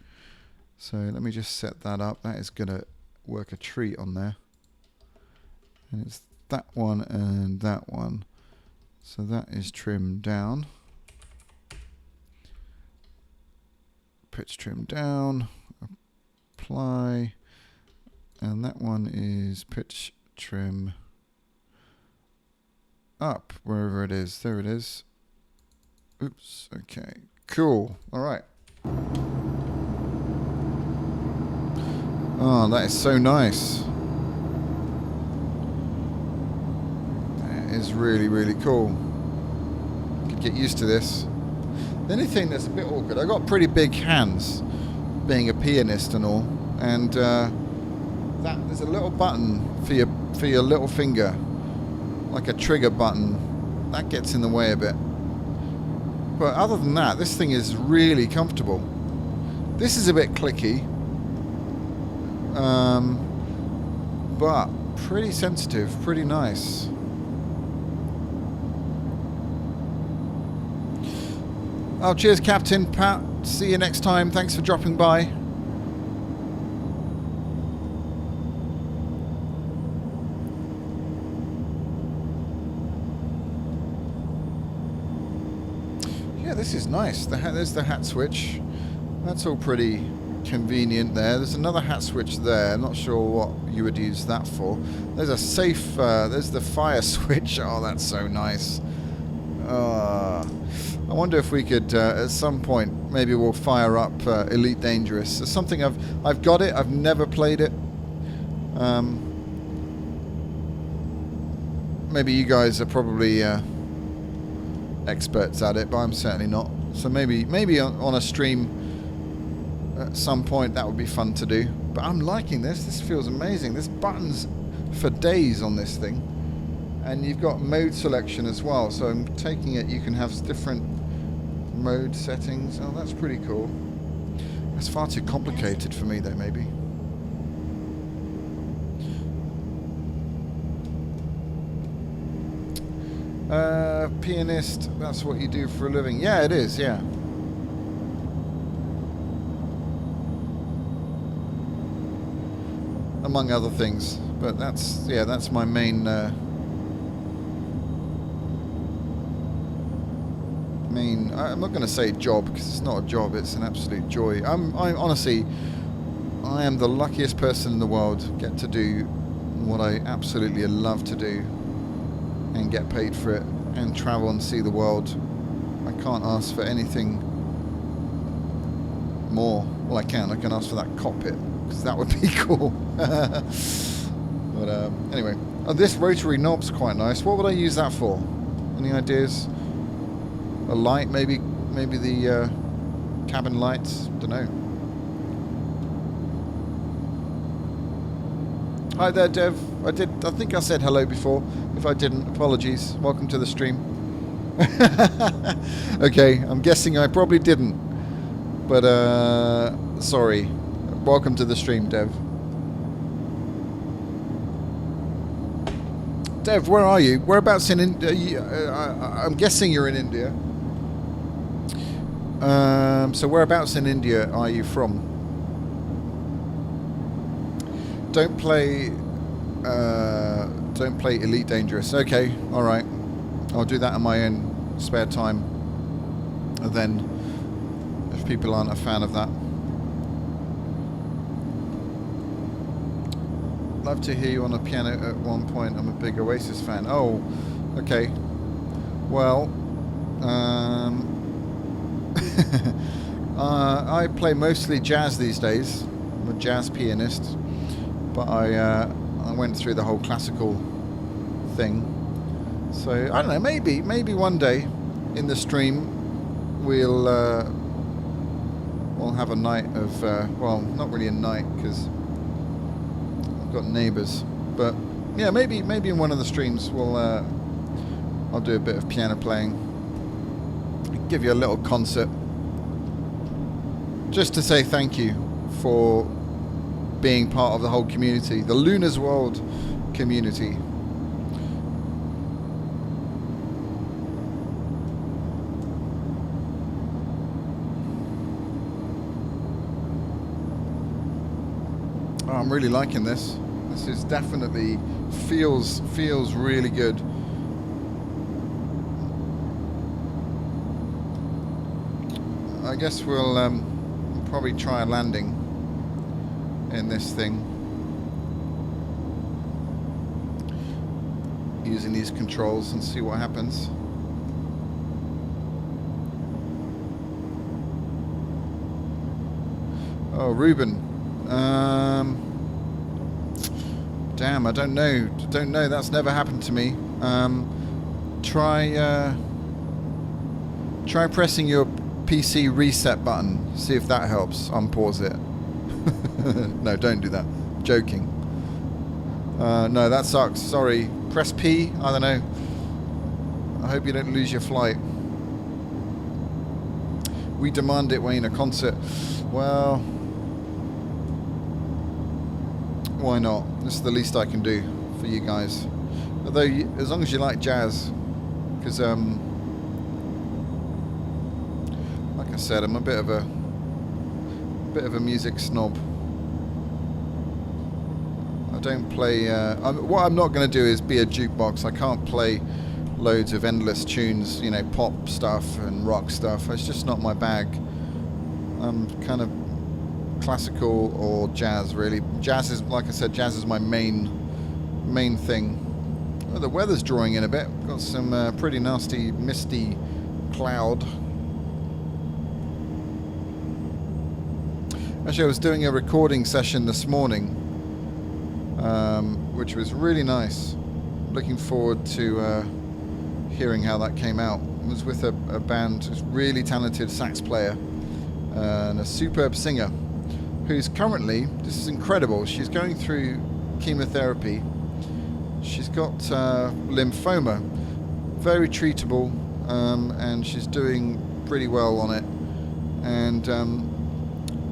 So let me just set that up. That is going to work a treat on there. And it's that one and that one. So that is trimmed down. Pitch trim down. Apply. And that one is pitch trim up, wherever it is. There it is. Oops. Okay. Cool. All right. Oh, that is so nice. That is really, really cool. Could get used to this. The only thing that's a bit awkward, I've got pretty big hands, being a pianist and all, and there's a little button for your little finger, like a trigger button. That gets in the way a bit. But other than that, this thing is really comfortable. This is a bit clicky, but pretty sensitive, pretty nice. Oh, cheers, Captain Pat. See you next time. Thanks for dropping by. Yeah, this is nice. There's the hat switch. That's all pretty convenient there. There's another hat switch there. I'm not sure what you would use that for. There's a safe, there's the fire switch. Oh, that's so nice. I wonder if we could, at some point, maybe we'll fire up Elite Dangerous. It's something I've got it. I've never played it. Maybe you guys are probably experts at it, but I'm certainly not. So maybe on a stream at some point that would be fun to do. But I'm liking this. This feels amazing. There's buttons for days on this thing. And you've got mode selection as well. So I'm taking it, you can have different mode settings. Oh, that's pretty cool. That's far too complicated for me though, maybe. Pianist, that's what you do for a living. Yeah, it is, yeah. Among other things. But that's my main I'm not going to say job, because it's not a job, it's an absolute joy. I'm honestly, I am the luckiest person in the world, get to do what I absolutely love to do and get paid for it and travel and see the world. I can't ask for anything more. Well, I can ask for that cockpit, because that would be cool. But anyway, this rotary knob's quite nice. What would I use that for? Any ideas? A light, maybe the cabin lights. Don't know. Hi there, Dev. I think I said hello before. If I didn't, apologies. Welcome to the stream. Okay, I'm guessing I probably didn't. But sorry. Welcome to the stream, Dev. Dev, where are you? Whereabouts in India? I'm guessing you're in India. So whereabouts in India are you from? Don't play Elite Dangerous. Okay, all right. I'll do that in my own spare time. And then, if people aren't a fan of that, love to hear you on a piano at one point. I'm a big Oasis fan. Oh, okay. Well, I play mostly jazz these days. I'm a jazz pianist, but I went through the whole classical thing. So I don't know. Maybe one day in the stream we'll have a night of well, not really a night because I've got neighbours, but yeah, maybe in one of the streams I'll do a bit of piano playing, give you a little concert, just to say thank you for being part of the whole community, the Lunars World community. Oh, I'm really liking this. This is definitely feels really good. I guess we'll probably try a landing in this thing using these controls and see what happens. Oh, Ruben. Damn, I don't know. That's never happened to me. Try pressing your PC reset button. See if that helps. Unpause it. No, don't do that. Joking. No, that sucks. Sorry. Press P. I don't know. I hope you don't lose your flight. We demand it, Wayne. A concert. Well, why not? This is the least I can do for you guys. Although, as long as you like jazz, because like I said, I'm a bit of a music snob. I don't play. What I'm not going to do is be a jukebox. I can't play loads of endless tunes, you know, pop stuff and rock stuff. It's just not my bag. I'm kind of classical or jazz, really. Jazz is, like I said, jazz is my main thing. Well, the weather's drawing in a bit. Got some pretty nasty misty cloud. Actually, I was doing a recording session this morning, which was really nice. Looking forward to hearing how that came out. It was with a band, a really talented sax player and a superb singer who's currently, this is incredible, she's going through chemotherapy. She's got lymphoma, very treatable, and she's doing pretty well on it. And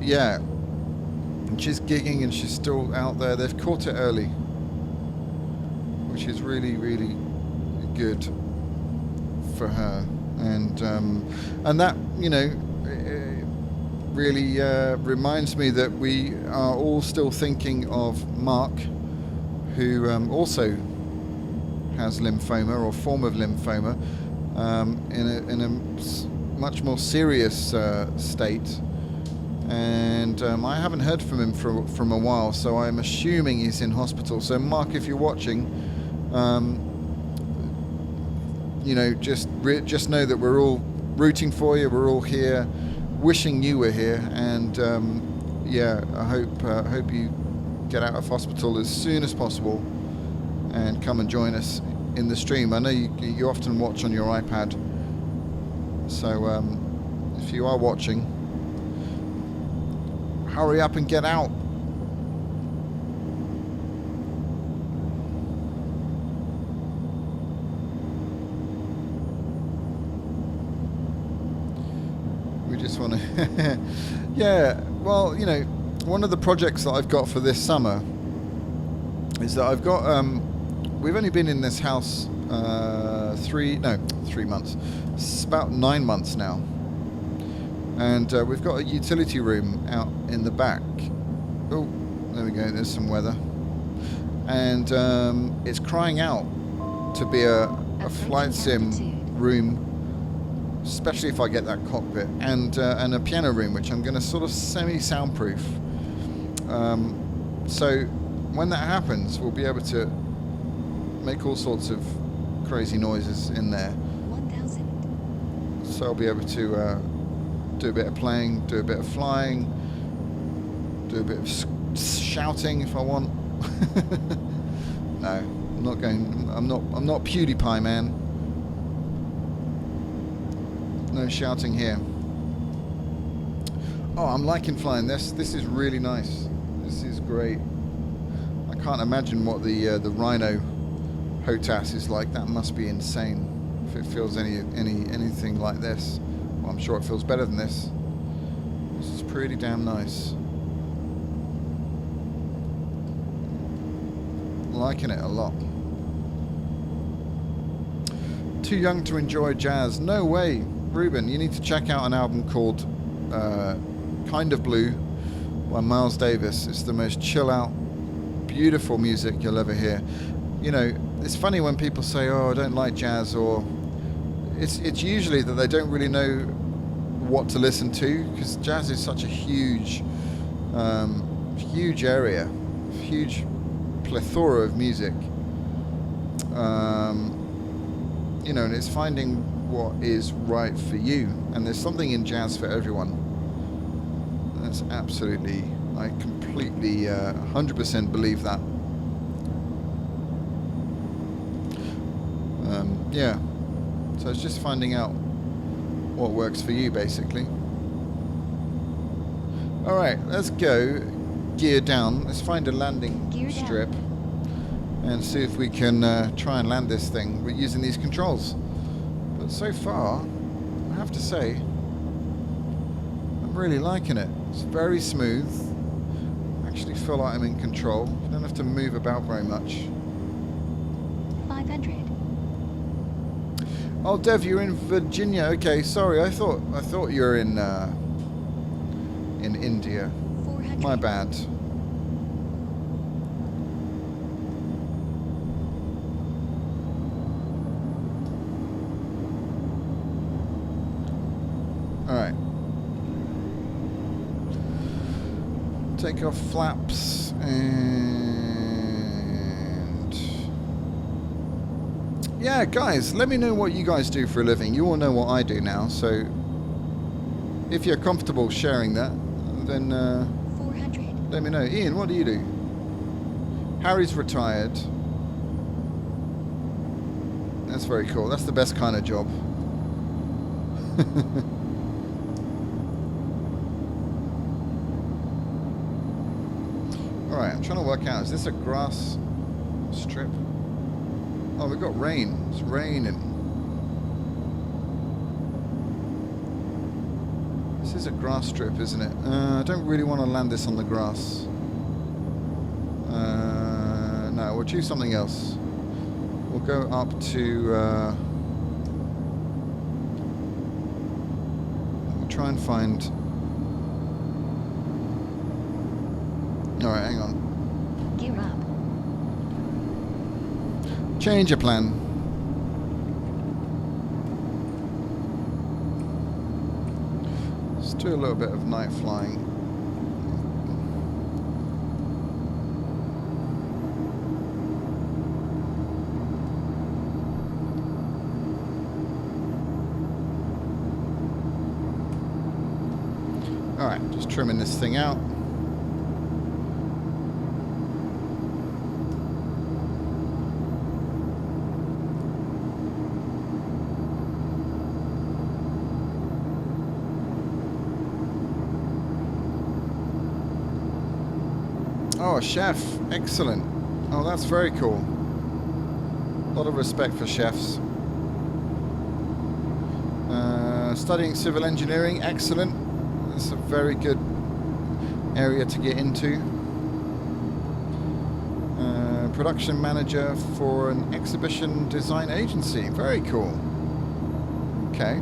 yeah, and she's gigging and she's still out there. They've caught it early, which is really, really good for her. And that, you know, really reminds me that we are all still thinking of Mark, who also has lymphoma or form of lymphoma, in a much more serious state. And I haven't heard from him from a while, so I'm assuming he's in hospital. So Mark, if you're watching, you know, just know that we're all rooting for you. We're all here, wishing you were here, and yeah, I hope you get out of hospital as soon as possible and come and join us in the stream. I know you often watch on your iPad, so if you are watching, hurry up and get out. We just want to yeah, well, you know, one of the projects that I've got for this summer is that I've got we've only been in this house 3 months. It's about 9 months now. And we've got a utility room out in the back. Oh, there we go, there's some weather. And it's crying out to be a flight sim room, especially if I get that cockpit, and a piano room, which I'm going to sort of semi-soundproof. So when that happens, we'll be able to make all sorts of crazy noises in there. 1000. So I'll be able to do a bit of playing, do a bit of flying, do a bit of shouting if I want. No, I'm not going. I'm not PewDiePie, man. No shouting here. Oh, I'm liking flying this. This is really nice. This is great. I can't imagine what the Rhino HOTAS is like. That must be insane. If it feels anything like this. Well, I'm sure it feels better than this. This is pretty damn nice. liking it a lot. Too young to enjoy jazz. No way. Ruben, you need to check out an album called Kind of Blue by Miles Davis. It's the most chill out, beautiful music you'll ever hear. You know, it's funny when people say, oh, I don't like jazz, or it's usually that they don't really know what to listen to, because jazz is such a huge area, huge plethora of music. You know, and it's finding what is right for you, and there's something in jazz for everyone. That's absolutely, I completely 100% believe that. Yeah, so it's just finding out what works for you, basically. Alright, let's go gear down. Let's find a landing strip and see if we can try and land this thing with using these controls. But so far, I have to say, I'm really liking it. It's very smooth. I actually feel like I'm in control. You don't have to move about very much. 500. Oh, Dev, you're in Virginia. Okay, sorry. I thought you were in India. 400. My bad. All right. Take off flaps and yeah, guys, let me know what you guys do for a living. You all know what I do now, so if you're comfortable sharing that, then 400. let me know. Ian, what do you do? Harry's retired. That's very cool. That's the best kind of job. Alright, I'm trying to work out, is this a grass strip? Oh, we've got rain. It's raining. This is a grass strip, isn't it? I don't really want to land this on the grass. No, we'll choose something else. We'll go up to... we'll try and find... Alright, hang on. Gear up. Change your plan. Let's do a little bit of night flying. Alright, just trimming this thing out. Oh, a chef. Excellent. Oh, that's very cool. A lot of respect for chefs. Studying civil engineering. Excellent. It's a very good area to get into. Production manager for an exhibition design agency. Very cool. Okay.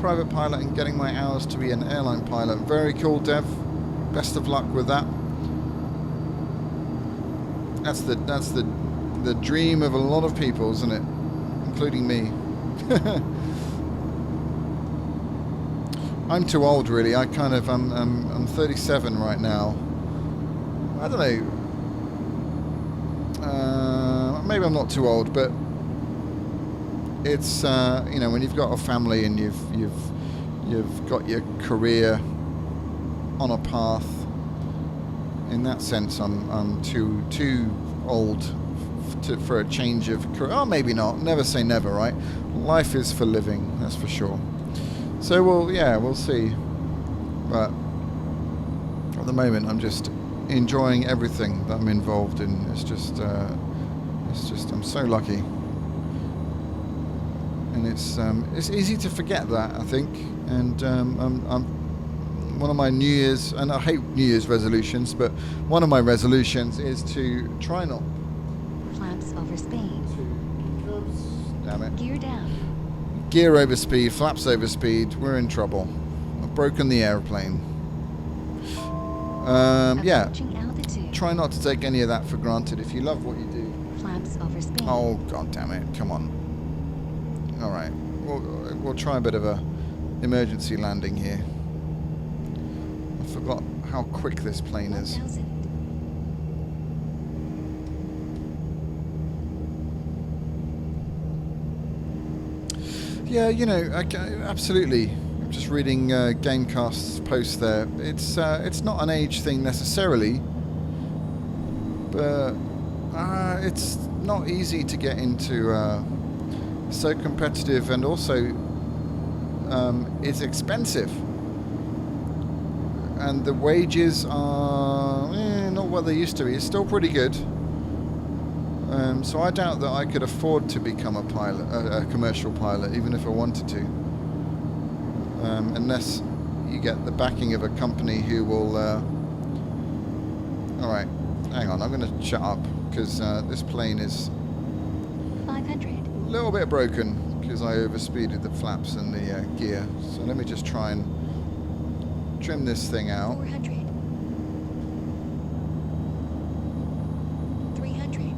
Private pilot and getting my hours to be an airline pilot. Very cool, Dev. Best of luck with that. That's the dream of a lot of people, isn't it? Including me. I'm too old, really. I'm 37 right now. I don't know. Maybe I'm not too old, but it's you know, when you've got a family and you've got your career on a path. In that sense, I'm too old for a change of career. Oh, maybe not. Never say never, right? Life is for living, that's for sure. So we'll see. But at the moment, I'm just enjoying everything that I'm involved in. It's just I'm so lucky. And it's easy to forget that, I think. And one of my New Year's, and I hate New Year's resolutions, but one of my resolutions is to try not Flaps over speed. damn it. Gear down. Gear over speed, flaps over speed, we're in trouble. I've broken the airplane. Yeah, Approaching altitude. try not to take any of that for granted. If you love what you do. Flaps over speed. Oh, god damn it, come on. Alright, we'll try a bit of a emergency landing here. I forgot how quick this plane is. 1000. Yeah, you know, absolutely. I'm just reading Gamecast's post there. It's not an age thing necessarily, but it's not easy to get into. So competitive, and also it's expensive, and the wages are not what they used to be. It's still pretty good. So I doubt that I could afford to become a pilot, a commercial pilot, even if I wanted to. Unless you get the backing of a company who will... Alright, hang on, I'm going to shut up, because this plane is 500. a little bit broken, because I overspeeded the flaps and the gear. So let me just try and trim this thing out. 400. 300.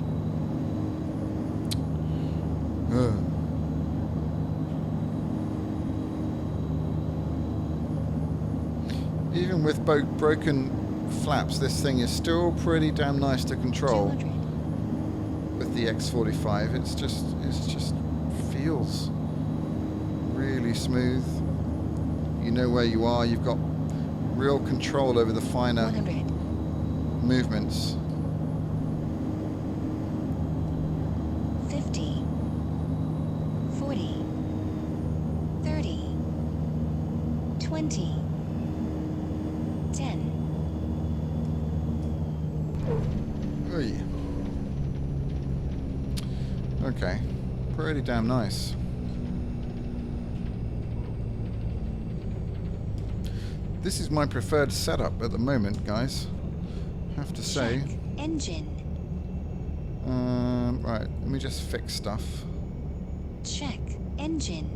Even with broken flaps, this thing is still pretty damn nice to control. 200. With the X45, it's just feels really smooth. You know where you are. You've got real control over the finer 100. movements. 50. 40. 30. 20. 10. Oy. Okay, pretty damn nice. This is my preferred setup at the moment, guys. Have to say. Check engine. Right, let me just fix stuff. Check engine.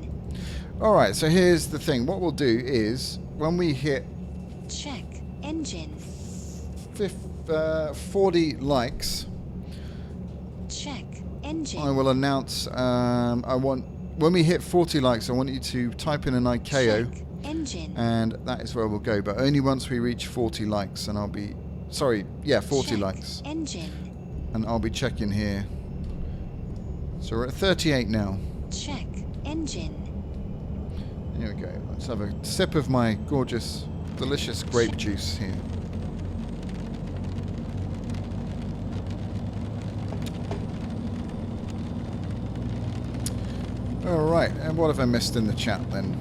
Alright, so here's the thing. What we'll do is, when we hit Check engine. 40 likes, Check engine. I will announce, when we hit 40 likes, I want you to type in an ICAO, Check engine. and that is where we'll go, but only once we reach 40 likes, and I'll be, 40 Check likes, engine. and I'll be checking here. So we're at 38 now. Check engine. Here we go. Let's have a sip of my gorgeous, delicious grape juice here. Alright, and what have I missed in the chat then?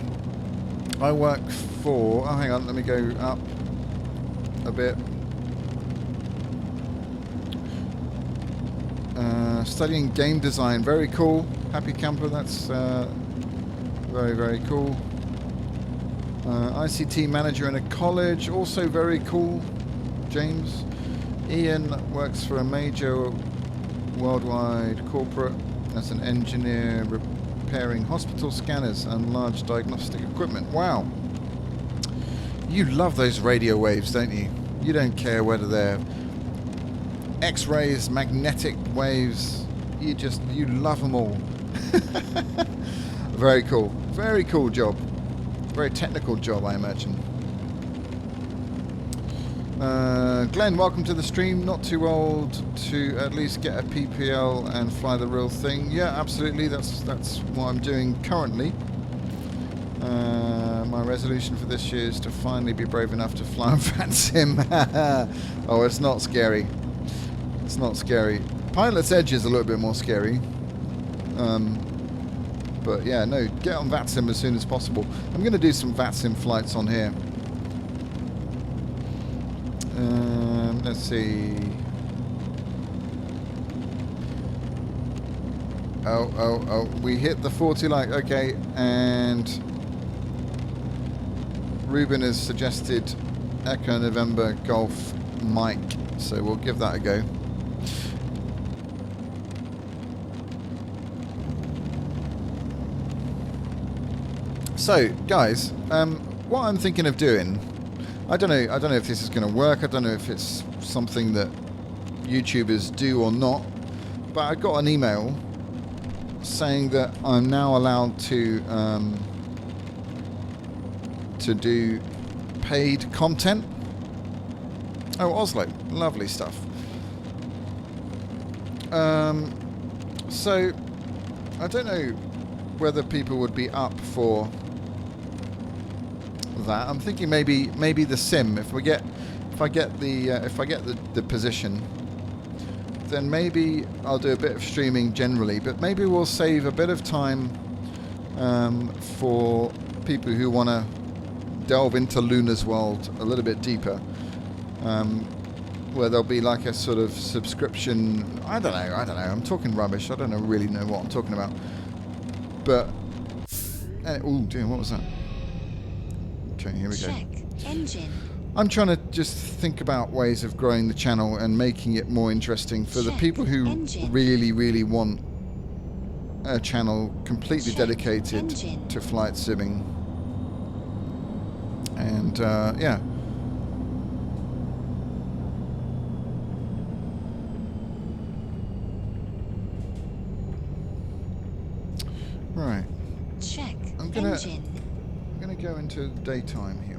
I work for... Oh, hang on, let me go up a bit. Studying game design, very cool. Happy camper, that's very, very cool. ICT manager in a college, also very cool. James. Ian works for a major worldwide corporate as an engineer repairing hospital scanners and large diagnostic equipment. Wow. You love those radio waves, don't you? You don't care whether they're X-rays, magnetic waves. You love them all. Very cool. Very cool job. Very technical job, I imagine. Glenn, welcome to the stream. Not too old to at least get a PPL and fly the real thing. Yeah, absolutely. That's what I'm doing currently. My resolution for this year is to finally be brave enough to fly on VATSIM. Oh, it's not scary. It's not scary. Pilot's Edge is a little bit more scary. But yeah, no, get on VATSIM as soon as possible. I'm going to do some VATSIM flights on here. Let's see. Oh, we hit the 40 like, okay, and Ruben has suggested Echo November Golf Mike, so we'll give that a go. So, guys, what I'm thinking of doing, I don't know if this is going to work. I don't know if it's something that YouTubers do or not, but I got an email saying that I'm now allowed to do paid content. Oh, Oslo, lovely stuff. So I don't know whether people would be up for that. I'm thinking maybe the sim. If I get the position, then maybe I'll do a bit of streaming generally. But maybe we'll save a bit of time for people who want to delve into Luna's world a little bit deeper, where there'll be like a sort of subscription. I don't know. I'm talking rubbish. I don't really know what I'm talking about. But oh dear, what was that? Okay, here we go. Check engine. I'm trying to just think about ways of growing the channel and making it more interesting for the people who really want a channel completely dedicated to flight simming. And yeah. Right. Check I'm gonna go into daytime here.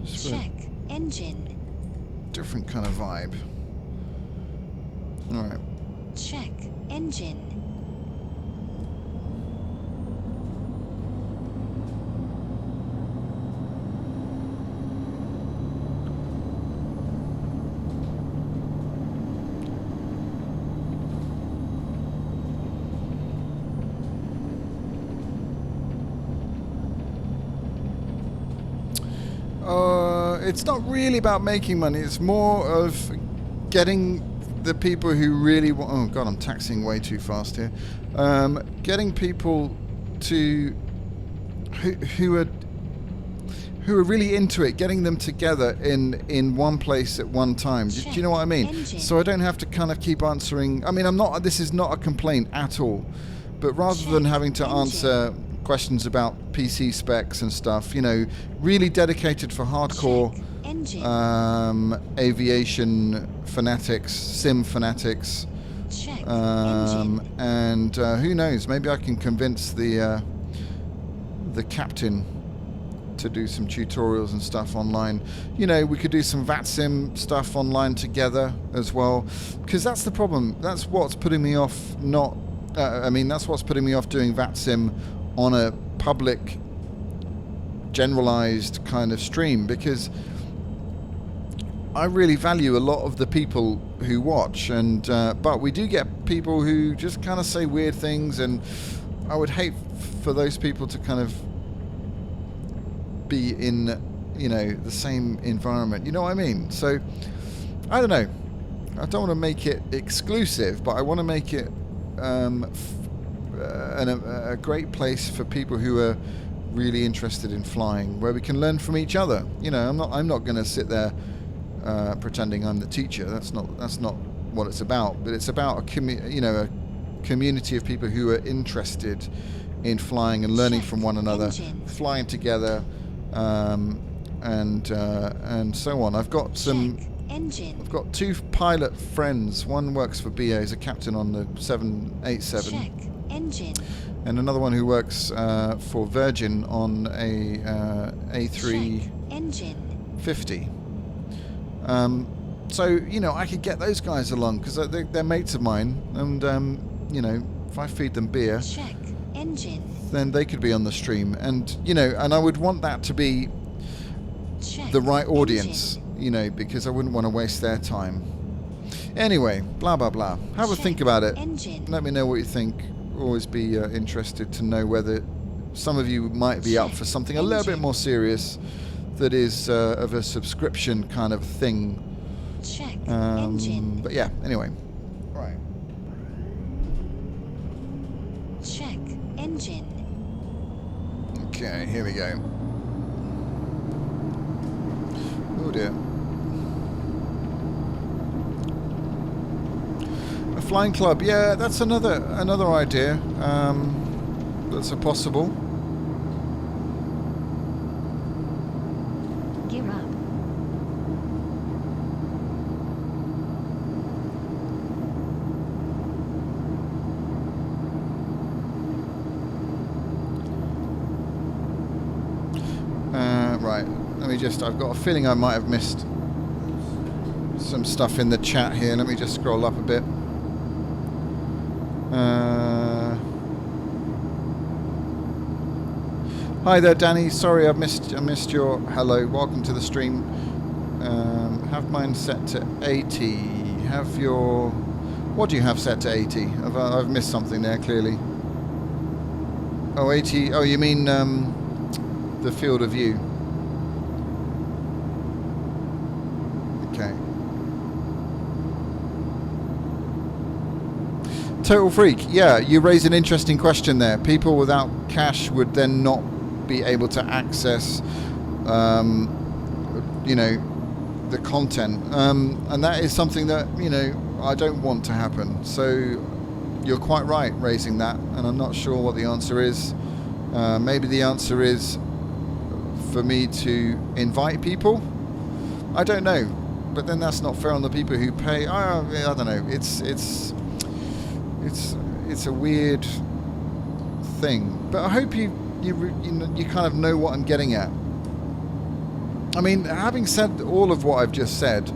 Just for check engine. different kind of vibe. All right. Check engine. It's not really about making money. It's more of getting the people who really want... Oh, God, I'm taxiing way too fast here. Getting people to... Who are really into it, getting them together in one place at one time. Do you know what I mean? Engine. So I don't have to kind of keep answering... I mean, I'm not... This is not a complaint at all. But rather than having to answer questions about PC specs and stuff, you know, really dedicated for hardcore aviation fanatics, sim fanatics, and who knows, maybe I can convince the captain to do some tutorials and stuff online. You know, we could do some VATSIM stuff online together as well, because that's the problem. That's what's putting me off that's what's putting me off doing VATSIM on a public generalized kind of stream, because I really value a lot of the people who watch, and but we do get people who just kind of say weird things, and I would hate for those people to kind of be in, you know, the same environment. You know what I mean? So I don't know. I don't want to make it exclusive, but I want to make it a great place for people who are really interested in flying, where we can learn from each other. You know, I'm not going to sit there pretending I'm the teacher. That's not what it's about. But it's about a community of people who are interested in flying and learning from one another, flying together, and so on. I've got two pilot friends. One works for BA as a captain on the 787. Check engine. And another one who works for Virgin on a A350. So, you know, I could get those guys along, because they're mates of mine, and you know, if I feed them beer, check engine, then they could be on the stream, and you know, and I would want that to be check the right audience, you know, because I wouldn't want to waste their time. Anyway, blah blah blah. Have a think about it. Engine. Let me know what you think. Always be interested to know whether some of you might be up for something a little bit more serious that is of a subscription kind of thing. Check engine. But yeah, anyway. Right. Check engine. Okay, here we go. Oh dear. A flying club, yeah, that's another idea. That's a possible. Gear up. Right, let me just, I've got a feeling I might have missed some stuff in the chat here. Let me just scroll up a bit. Hi there, Danny. Sorry, I missed your hello. Welcome to the stream. Have mine set to 80. Have your, what do you have set to 80? I've missed something there clearly. Oh, 80. Oh, you mean the field of view. Okay. Total Freak. Yeah, you raise an interesting question there. People without cash would then not be able to access, you know, the content, and that is something that, you know, I don't want to happen. So you're quite right raising that, and I'm not sure what the answer is. Maybe the answer is for me to invite people. I don't know, but then that's not fair on the people who pay. I don't know. It's a weird thing, but I hope you kind of know what I'm getting at. I mean, having said all of what I've just said,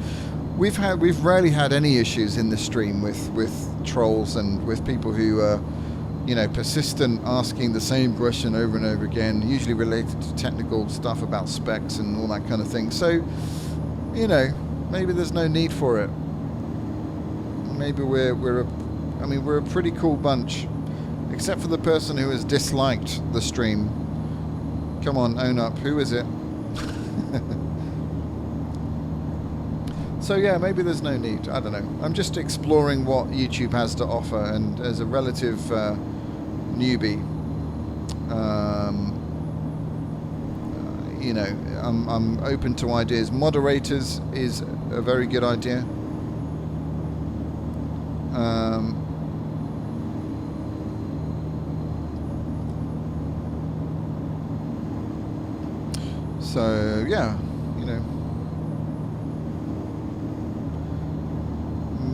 we've rarely had any issues in the stream with trolls and with people who are, you know, persistent, asking the same question over and over again, usually related to technical stuff about specs and all that kind of thing. So, you know, maybe there's no need for it. Maybe we're a pretty cool bunch, except for the person who has disliked the stream. Come on, own up. Who is it? So yeah, maybe there's no need. I don't know. I'm just exploring what YouTube has to offer, and as a relative newbie, you know, I'm open to ideas. Moderators is a very good idea. So yeah, you know,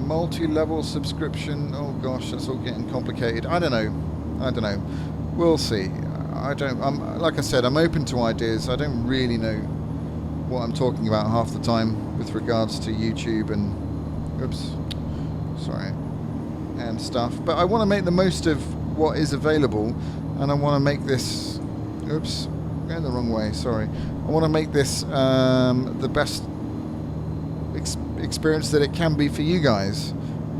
multi-level subscription. Oh gosh, that's all getting complicated. I don't know. We'll see. Like I said, I'm open to ideas. I don't really know what I'm talking about half the time with regards to YouTube and and stuff. But I want to make the most of what is available, and I want to make this. Going the wrong way. Sorry. I want to make this the best experience that it can be for you guys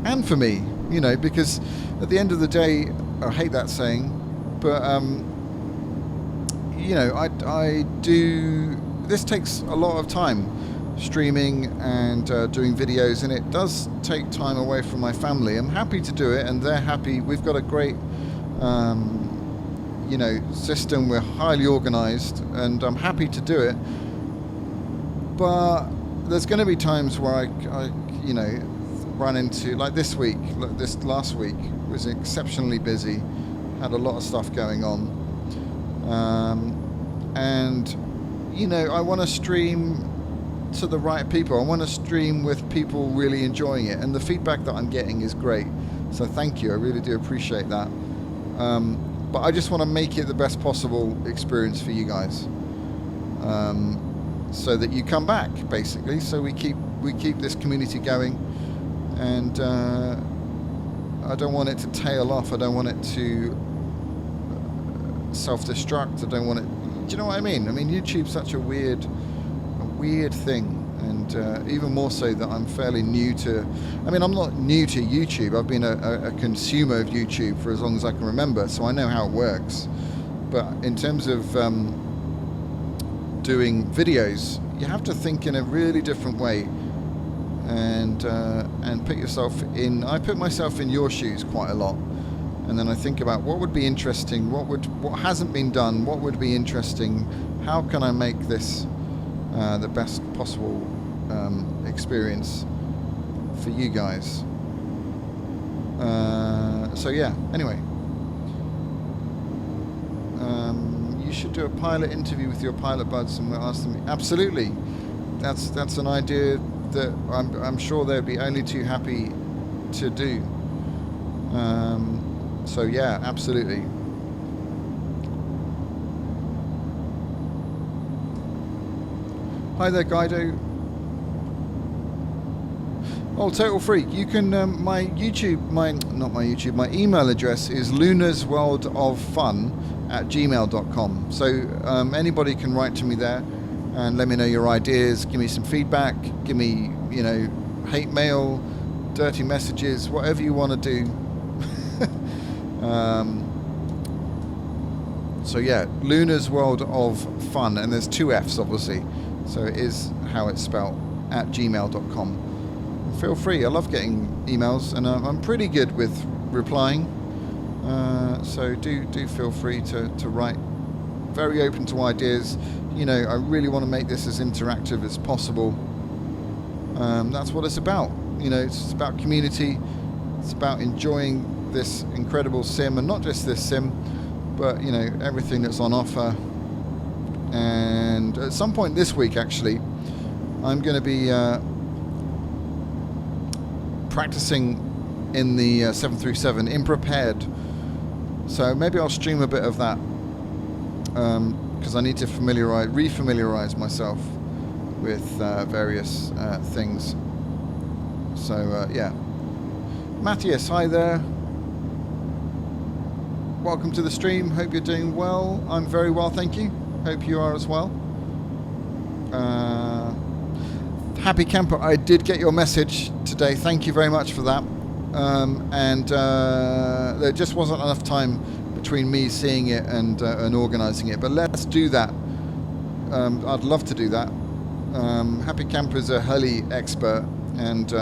and for me, you know, because at the end of the day, I hate that saying, but you know, I do, this takes a lot of time, streaming and doing videos, and it does take time away from my family. I'm happy to do it, and they're happy. We've got a great you know, system. We're highly organized, and I'm happy to do it, but there's going to be times where I you know, run into, like this week, this last week was exceptionally busy, had a lot of stuff going on, and you know, I want to stream to the right people. I want to stream with people really enjoying it, and the feedback that I'm getting is great, so thank you. I really do appreciate that. But I just want to make it the best possible experience for you guys, so that you come back, basically. So we keep this community going, and I don't want it to tail off. I don't want it to self-destruct. I don't want it. Do you know what I mean? I mean, YouTube's such a weird thing. And even more so that I'm fairly new to, I mean, I'm not new to YouTube. I've been a consumer of YouTube for as long as I can remember, so I know how it works. But in terms of doing videos, you have to think in a really different way, and put yourself in. I put myself in your shoes quite a lot, and then I think about what would be interesting, what hasn't been done, what would be interesting, how can I make this the best possible experience for you guys. So yeah, anyway, you should do a pilot interview with your pilot buds and we'll ask them. Absolutely, that's an idea that I'm sure they'd be only too happy to do. So yeah, absolutely. Hi there, Guido. Oh, Total Freak, you can, my email address is lunasworldofFun@gmail.com. So anybody can write to me there and let me know your ideas, give me some feedback, give me, hate mail, dirty messages, whatever you want to do. So yeah, Luna's World of Fun, and there's 2 F's obviously, so it is how it's spelled, @gmail.com. Feel free, I love getting emails, and I'm pretty good with replying, so do feel free to write. Very open to ideas. I really want to make this as interactive as possible. That's what it's about. It's about community, it's about enjoying this incredible sim, and not just this sim, but everything that's on offer. And at some point this week, actually, I'm going to be practicing in the 737 in Prepared, so maybe I'll stream a bit of that, because I need to re-familiarize myself with various things. So yeah, Matthias, hi there. Welcome to the stream. Hope you're doing well. I'm very well, thank you. Hope you are as well. Happy Camper, I did get your message today. Thank you very much for that. And there just wasn't enough time between me seeing it and organising it. But let's do that. I'd love to do that. Happy Camper's a heli expert, and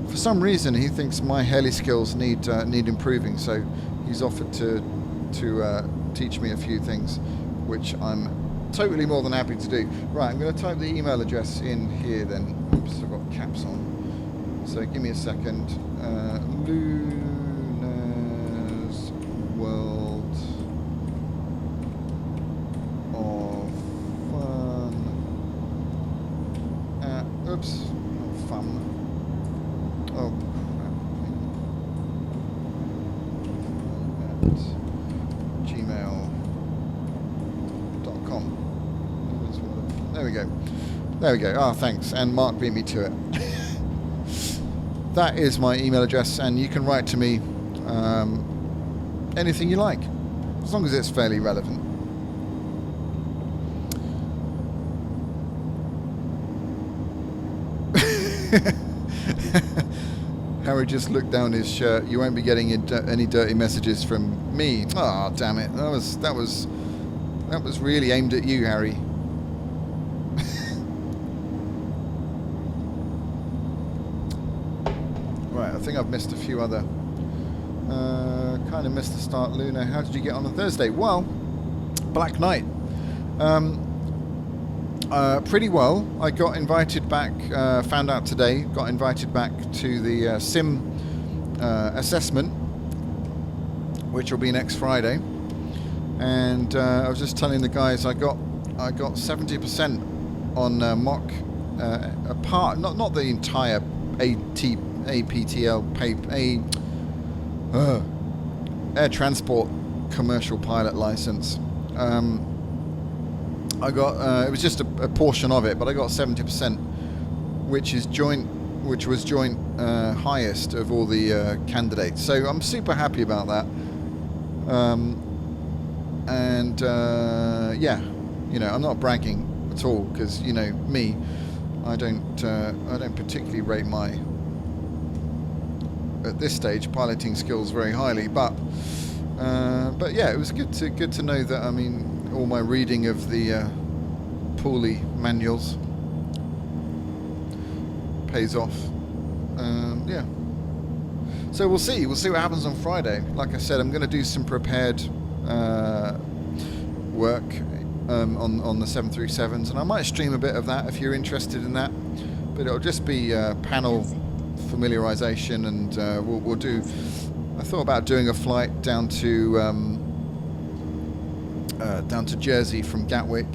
for some reason he thinks my heli skills need improving. So he's offered to teach me a few things, which I'm totally more than happy to do. Right, I'm going to type the email address in here then. Oops, I've got caps on. So give me a second. Luna's World of Fun. Oops, not fun. Oh, crap. At gmail.com. There we go. Ah, thanks. And Mark beat me to it. That is my email address, and you can write to me anything you like, as long as it's fairly relevant. Harry just looked down his shirt. You won't be getting any dirty messages from me. Ah, oh, damn it. That was really aimed at you, Harry. Right, I think I've missed a few other. Kind of missed the start, Luna. How did you get on Thursday? Well, Black Knight. Pretty well. I got invited back, found out today, got invited back to the sim assessment, which will be next Friday. And I was just telling the guys I got 70% on mock, a part, not the entire APTL air transport commercial pilot license. I got it was just a portion of it, but I got 70%, which was joint highest of all the candidates. So I'm super happy about that. Yeah, I'm not bragging at all, because me, I don't particularly rate my, at this stage, piloting skills very highly, but yeah, it was good to know that. I mean, all my reading of the Pooley manuals pays off. Yeah. So we'll see what happens on Friday. Like I said, I'm going to do some prepared work on the 737s, and I might stream a bit of that if you're interested in that. But it'll just be panel familiarization, and we'll do. I thought about doing a flight down to Jersey from Gatwick,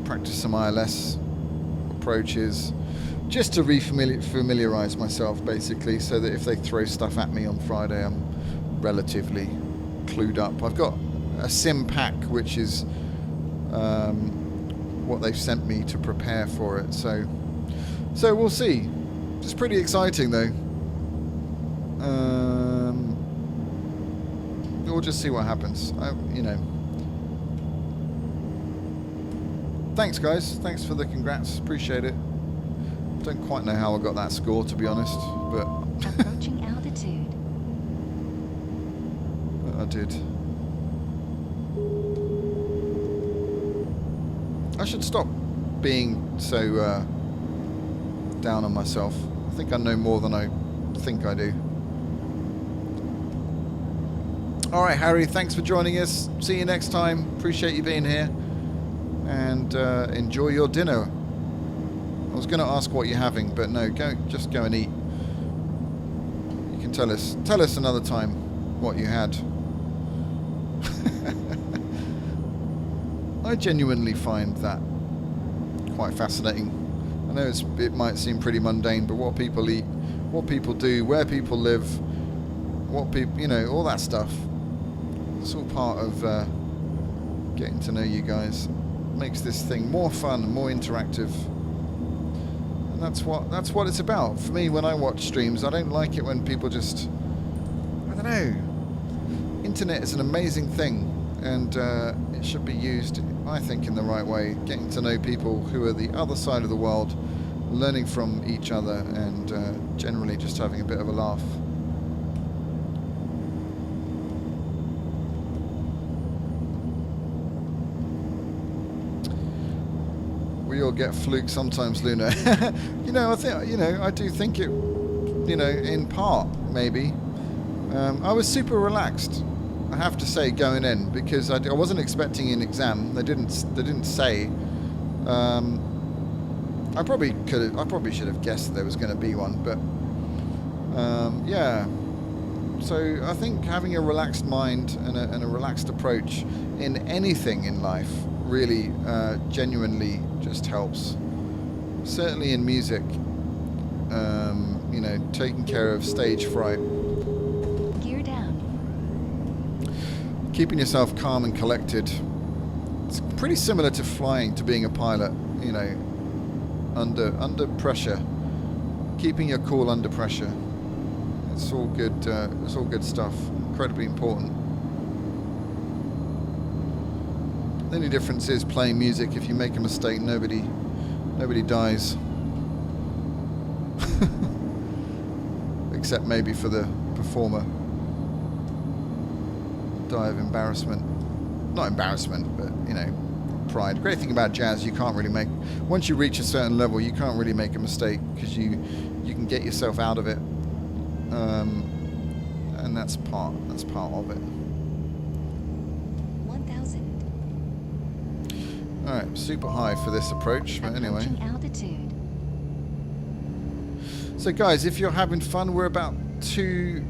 practice some ILS approaches, just to familiarize myself, basically, so that if they throw stuff at me on Friday, I'm relatively clued up. I've got a sim pack, which is what they've sent me to prepare for it. So we'll see. It's pretty exciting, though. We'll just see what happens. Thanks, guys. Thanks for the congrats. Appreciate it. Don't quite know how I got that score, to be honest, but Approaching altitude. I did. I should stop being so down on myself. I think I know more than I think I do. All right, Harry, thanks for joining us. See you next time. Appreciate you being here. And enjoy your dinner. I was going to ask what you're having, but no, just go and eat. You can tell us another time what you had. I genuinely find that quite fascinating. I know it might seem pretty mundane, but what people eat, what people do, where people live, what people, all that stuff. It's all part of getting to know you guys. Makes this thing more fun, more interactive. And that's what it's about. For me, when I watch streams, I don't like it when people just, I don't know. Internet is an amazing thing, and it should be used, I think, in the right way. Getting to know people who are the other side of the world, learning from each other, and generally just having a bit of a laugh. We all get fluke sometimes, Luna. I think, I do think it, in part, maybe. I was super relaxed, I have to say, going in, because I wasn't expecting an exam. They didn't say. I probably should have guessed there was going to be one, but yeah. So I think having a relaxed mind and a relaxed approach in anything in life really genuinely just helps. Certainly in music, taking care of stage fright. Gear down. Keeping yourself calm and collected. It's pretty similar to flying, to being a pilot, under pressure. Keeping your cool under pressure. It's all good. It's all good stuff. Incredibly important. The only difference is playing music. If you make a mistake, nobody dies. Except maybe for the performer. Die of embarrassment. Not embarrassment, but pride. Great thing about jazz, you can't really make, once you reach a certain level, you can't really make a mistake, because you can get yourself out of it. And that's part of it. 1,000. All right, super high for this approach, but anyway. Approaching altitude. So guys, if you're having fun, we're about 2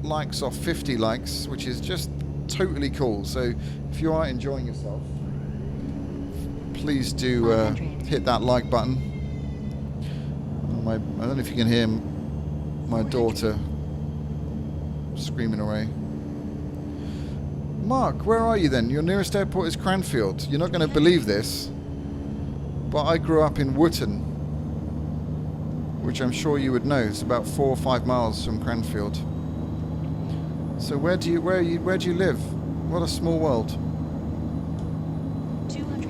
likes off 50 likes, which is just totally cool. So if you are enjoying yourself, please do hit that like button. I don't know if you can hear my daughter screaming away. Mark, where are you then? Your nearest airport is Cranfield. You're not going to believe this, but I grew up in Wootton, which I'm sure you would know. It's about 4 or 5 miles from Cranfield. So where do you live? What a small world. 200.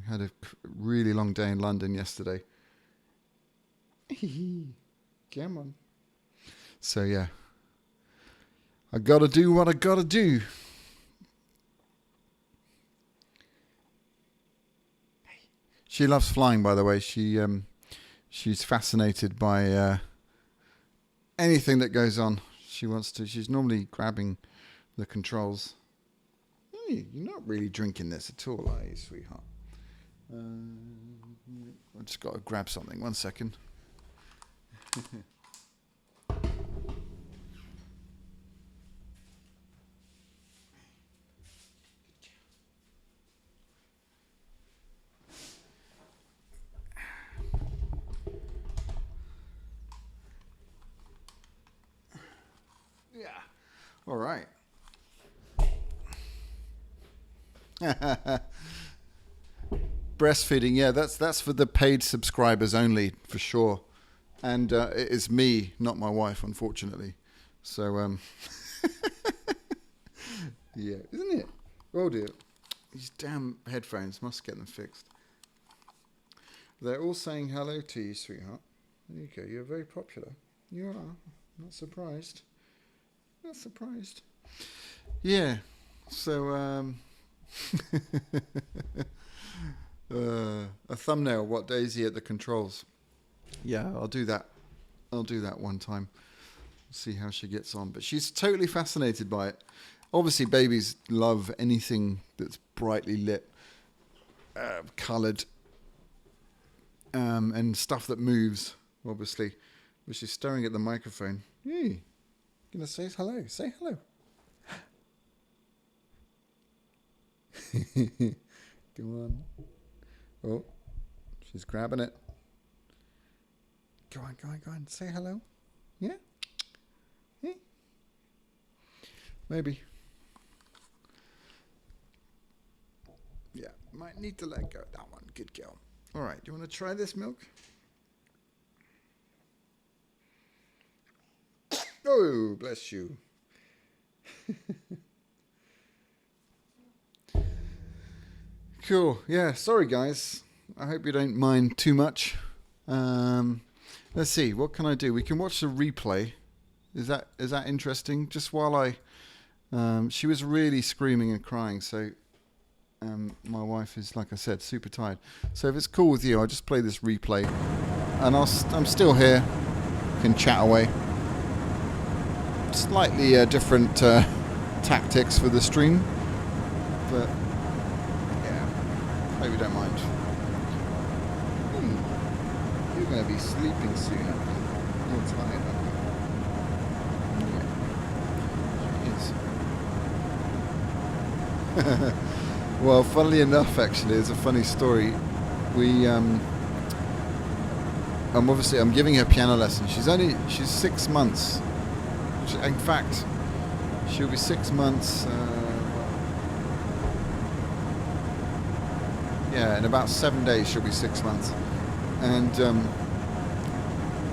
We had a really long day in London yesterday. Come on. So yeah, I gotta do what I gotta do. She loves flying, by the way. She's fascinated by anything that goes on. She wants to. She's normally grabbing the controls. Hey, you're not really drinking this at all, are you, sweetheart? I've just got to grab something. 1 second. Yeah. All right. Breastfeeding, yeah, that's for the paid subscribers only, for sure. And it's me, not my wife, unfortunately. So, yeah, isn't it? Oh dear, these damn headphones, must get them fixed. They're all saying hello to you, sweetheart. There you go, you're very popular. You are, not surprised. Not surprised. Yeah, so, a thumbnail, what day is he at the controls? Yeah, I'll do that. I'll do that one time. See how she gets on. But she's totally fascinated by it. Obviously, babies love anything that's brightly lit, coloured, and stuff that moves, obviously. But she's staring at the microphone. Hey, gonna say hello. Say hello. Go on. Oh, she's grabbing it. Go on, go on, go on. Say hello. Yeah? Yeah? Maybe. Yeah, might need to let go of that one. Good girl. All right, do you want to try this milk? Oh, bless you. Cool. Yeah, sorry guys. I hope you don't mind too much. Let's see, what can I do? We can watch the replay. Is that interesting? Just while I she was really screaming and crying, so my wife is, like I said, super tired. So if it's cool with you, I'll just play this replay, and I'm still here. Can chat away. Slightly different tactics for the stream, but yeah, hope you don't mind. You're going to be sleeping soon, I think. You're tired, aren't you? Yeah, she is. Well, funnily enough, actually, it's a funny story. I'm giving her piano lessons. She's 6 months. In fact, she'll be 6 months. Yeah, in about 7 days she'll be 6 months. And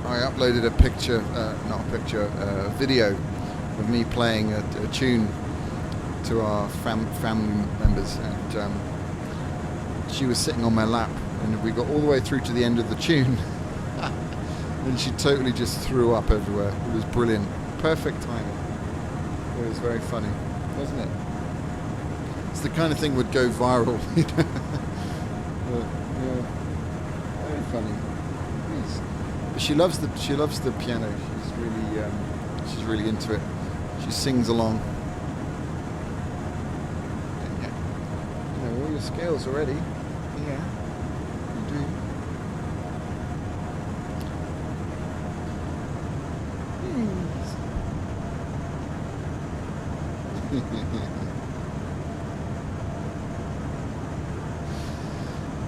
I uploaded a video of me playing a tune to our family members, and she was sitting on my lap, and we got all the way through to the end of the tune, and she totally just threw up everywhere. It was brilliant. Perfect timing. It was very funny, wasn't it? It's the kind of thing would go viral. But, yeah, very funny. Yes. But she loves the piano. She's really into it. She sings along. And yeah, you know all your scales already. Yeah, you do.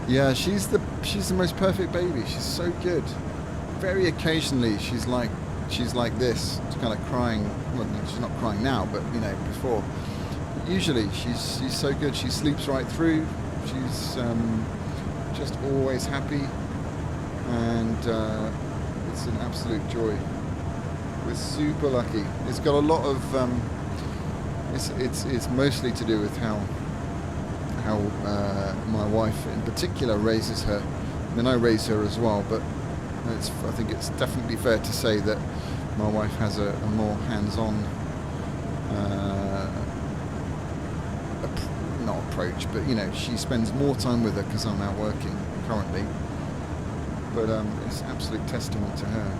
Yeah, she's the most perfect baby. She's so good. Very occasionally, she's like this. It's kind of crying. Well, no, she's not crying now, but you know, before. But usually, she's so good. She sleeps right through. She's just always happy, and it's an absolute joy. We're super lucky. It's got a lot of. It's mostly to do with how how my wife in particular raises her. I mean, I raise her as well, but I think it's definitely fair to say that my wife has a more hands-on, not approach, but you know, she spends more time with her because I'm out working currently. But it's absolute testament to her.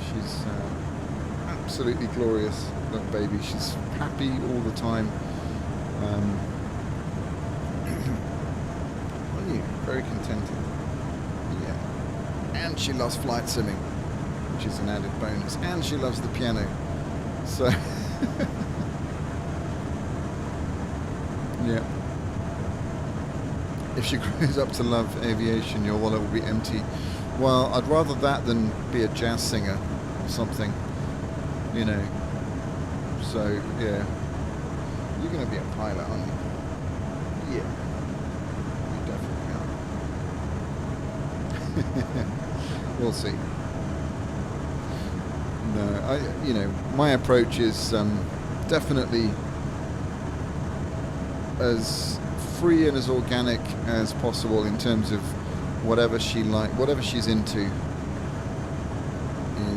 She's absolutely glorious little baby. She's happy all the time. Very contented. Yeah. And she loves flight simming, which is an added bonus. And she loves the piano. So yeah. If she grows up to love aviation, your wallet will be empty. Well, I'd rather that than be a jazz singer or something, you know. So yeah. You're gonna be a pilot, aren't you? Yeah. We'll see. No, you know, my approach is definitely as free and as organic as possible in terms of whatever she's into.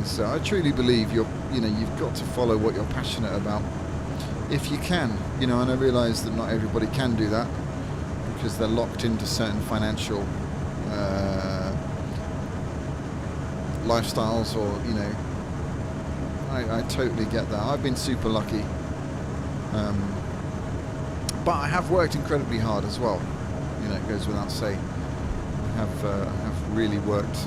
Is I truly believe you've got to follow what you're passionate about, if you can. You know, and I realise that not everybody can do that because they're locked into certain financial lifestyles, or you know, I totally get that. I've been super lucky, but I have worked incredibly hard as well. You know, it goes without saying. I have really worked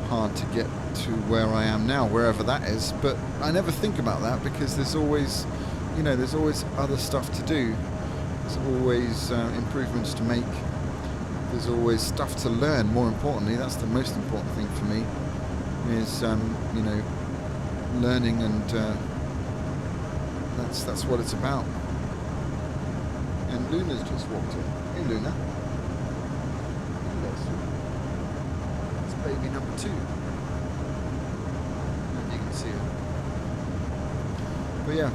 hard to get to where I am now, wherever that is. But I never think about that because there's always other stuff to do. There's always improvements to make. There's always stuff to learn. More importantly, that's the most important thing for me, is you know, learning, and that's what it's about. And Luna's just walked in. Hey, Luna. It's baby number 2. And you can see her. But yeah.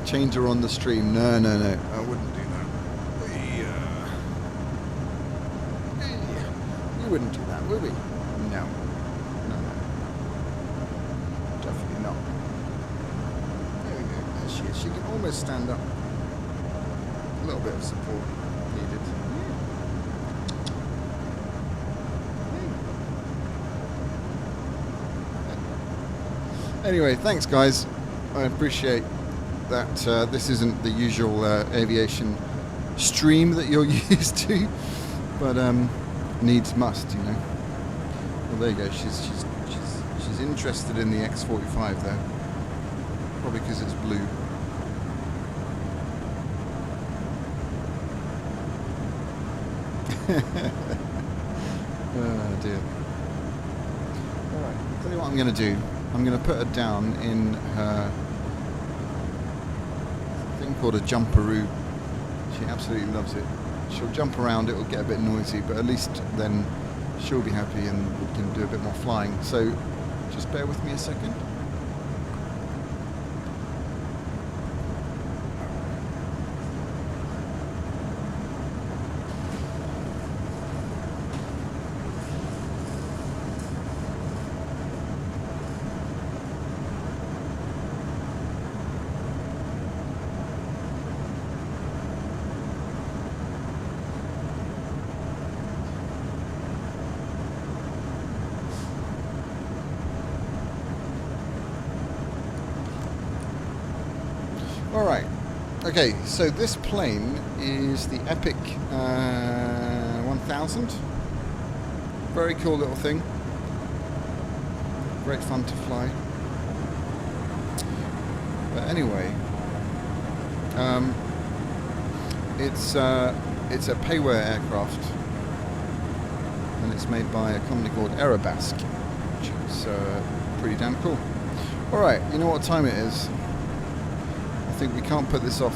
Change her on the stream. No, I wouldn't do that. We wouldn't do that, would we? No. Definitely not. There we go. There she is. She can almost stand up. A little bit of support needed. Anyway, thanks guys. I appreciate that this isn't the usual aviation stream that you're used to, but needs must, you know. Well, there you go. She's interested in the X45 there, probably because it's blue. Oh dear. All right. Tell you what I'm going to do. I'm going to put her down in her thing called a jumperoo. She absolutely loves it. She'll jump around, it will get a bit noisy, but at least then she'll be happy and we can do a bit more flying. So just bear with me a second. Alright, okay, so this plane is the Epic 1000. Very cool little thing. Great fun to fly. But anyway, it's a payware aircraft, and it's made by a company called Aerobasque, which is pretty damn cool. Alright, you know what time it is? I think we can't put this off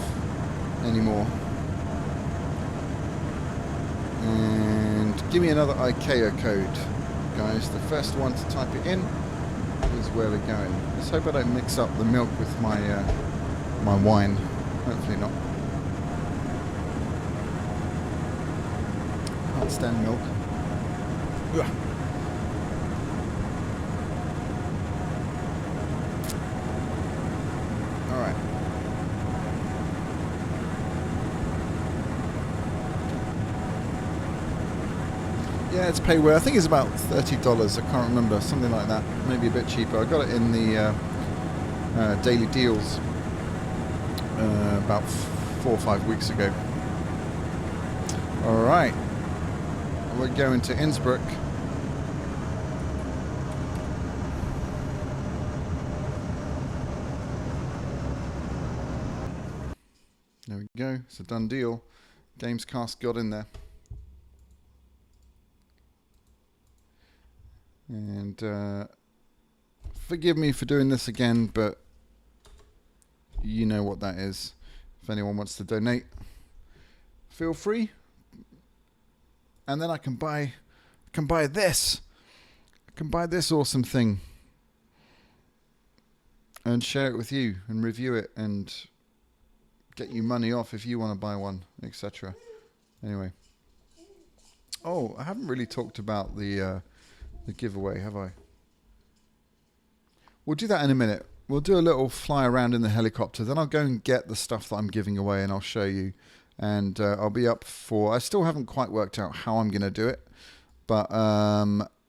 anymore. And give me another ICAO code, guys. The first one to type it in is where we're going. Let's hope I don't mix up the milk with my my wine. Hopefully not. Can't stand milk. Ugh. Alright. Yeah, it's payware. I think it's about $30. I can't remember. Something like that. Maybe a bit cheaper. I got it in the daily deals about 4 or 5 weeks ago. Alright. We're going to Innsbruck. There we go. It's a done deal. Gamescast got in there. And forgive me for doing this again, but you know what that is. If anyone wants to donate, feel free. And then I can buy this. I can buy this awesome thing and share it with you and review it and get you money off if you want to buy one, etc. Anyway. Oh, I haven't really talked about the giveaway, have I? We'll do that in a minute. We'll do a little fly around in the helicopter. Then I'll go and get the stuff that I'm giving away and I'll show you. And I'll be up for... I still haven't quite worked out how I'm going to do it. But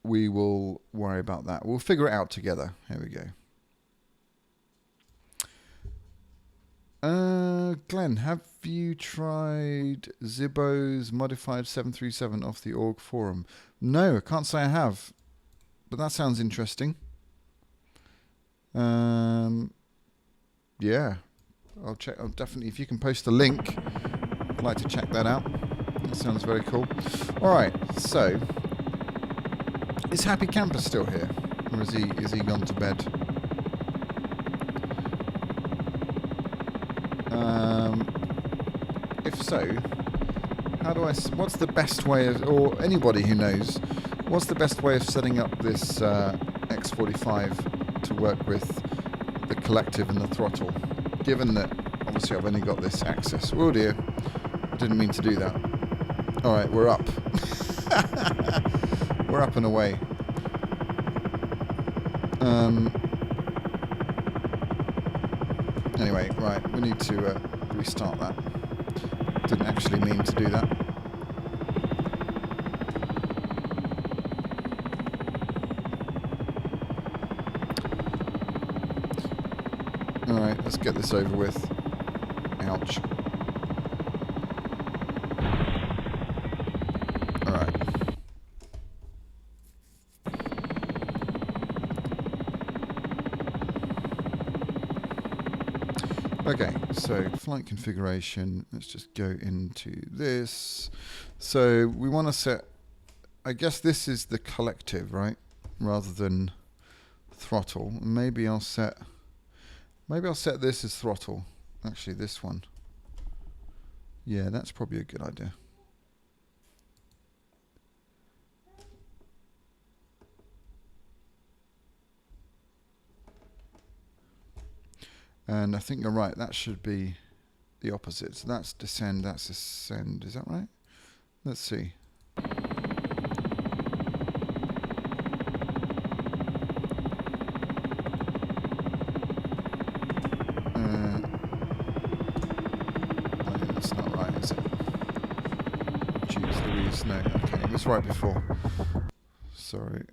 we will worry about that. We'll figure it out together. Here we go. Glenn, have you tried Zibbo's modified 737 off the org forum? No, I can't say I have. But that sounds interesting. Yeah. I'll check. I'll definitely... If you can post a link... I'd like to check that out. That sounds very cool. Alright, so is Happy Camper still here? Or is he gone to bed? If so, how do I what's the best way of, or anybody who knows, what's the best way of setting up this X45 to work with the collective and the throttle, given that obviously I've only got this access. Oh dear. I didn't mean to do that. Alright, we're up. We're up and away. Anyway, right, we need to restart that. Didn't actually mean to do that. Alright, let's get this over with. Ouch. Okay, so flight configuration, let's just go into this. So we want to set, I guess this is the collective, right? Rather than throttle. Maybe I'll set this as throttle. Actually, this one. Yeah, that's probably a good idea. And I think you're right, that should be the opposite. So that's descend, that's ascend. Is that right? Let's see. That's not right, is it? Choose Louise. No, okay, it was right before. Sorry.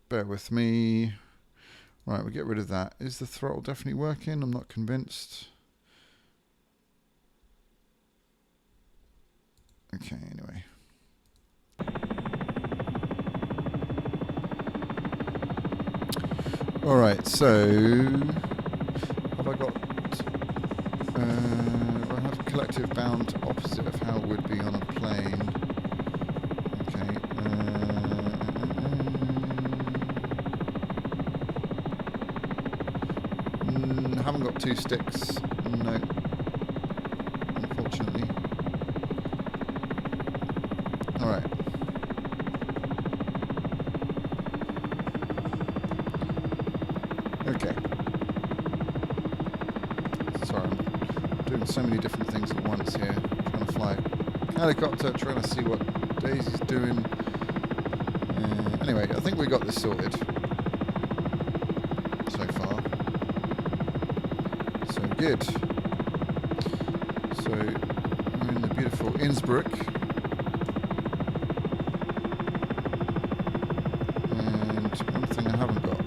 Bear with me. Right, we'll get rid of that. Is the throttle definitely working? I'm not convinced. Okay, anyway. Alright, so... Have I got... I have collective bound opposite of how it would be on a plane. Okay. Haven't got 2 sticks. No. Unfortunately. Alright. Okay. Sorry, I'm doing doing so many different things at once here. Trying to fly helicopter, trying to see what Daisy's doing. Anyway, I think we got this sorted so far. So good. So we're in the beautiful Innsbruck. And one thing I haven't got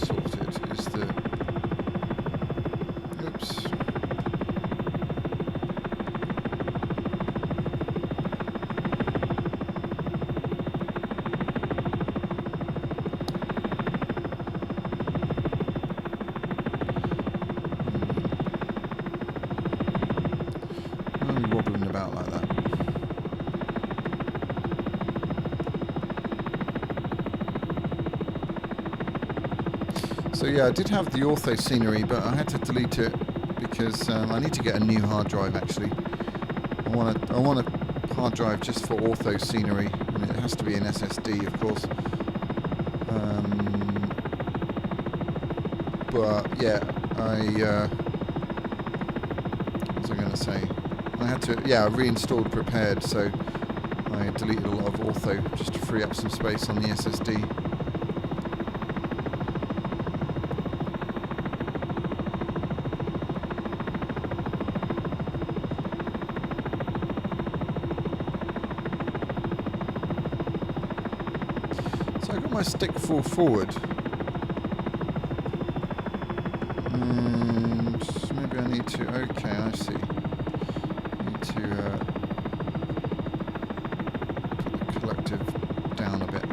sorted is the... Oops. Wobbling about like that. So yeah, I did have the ortho scenery, but I had to delete it because I need to get a new hard drive. Actually, I want a hard drive just for ortho scenery, and it has to be an SSD, of course. But yeah, what was I going to say? I had to, I reinstalled Prepared, so I deleted a lot of ortho just to free up some space on the SSD. So I got my stick forward, and maybe I need to, okay, I see. To put the collective down a bit.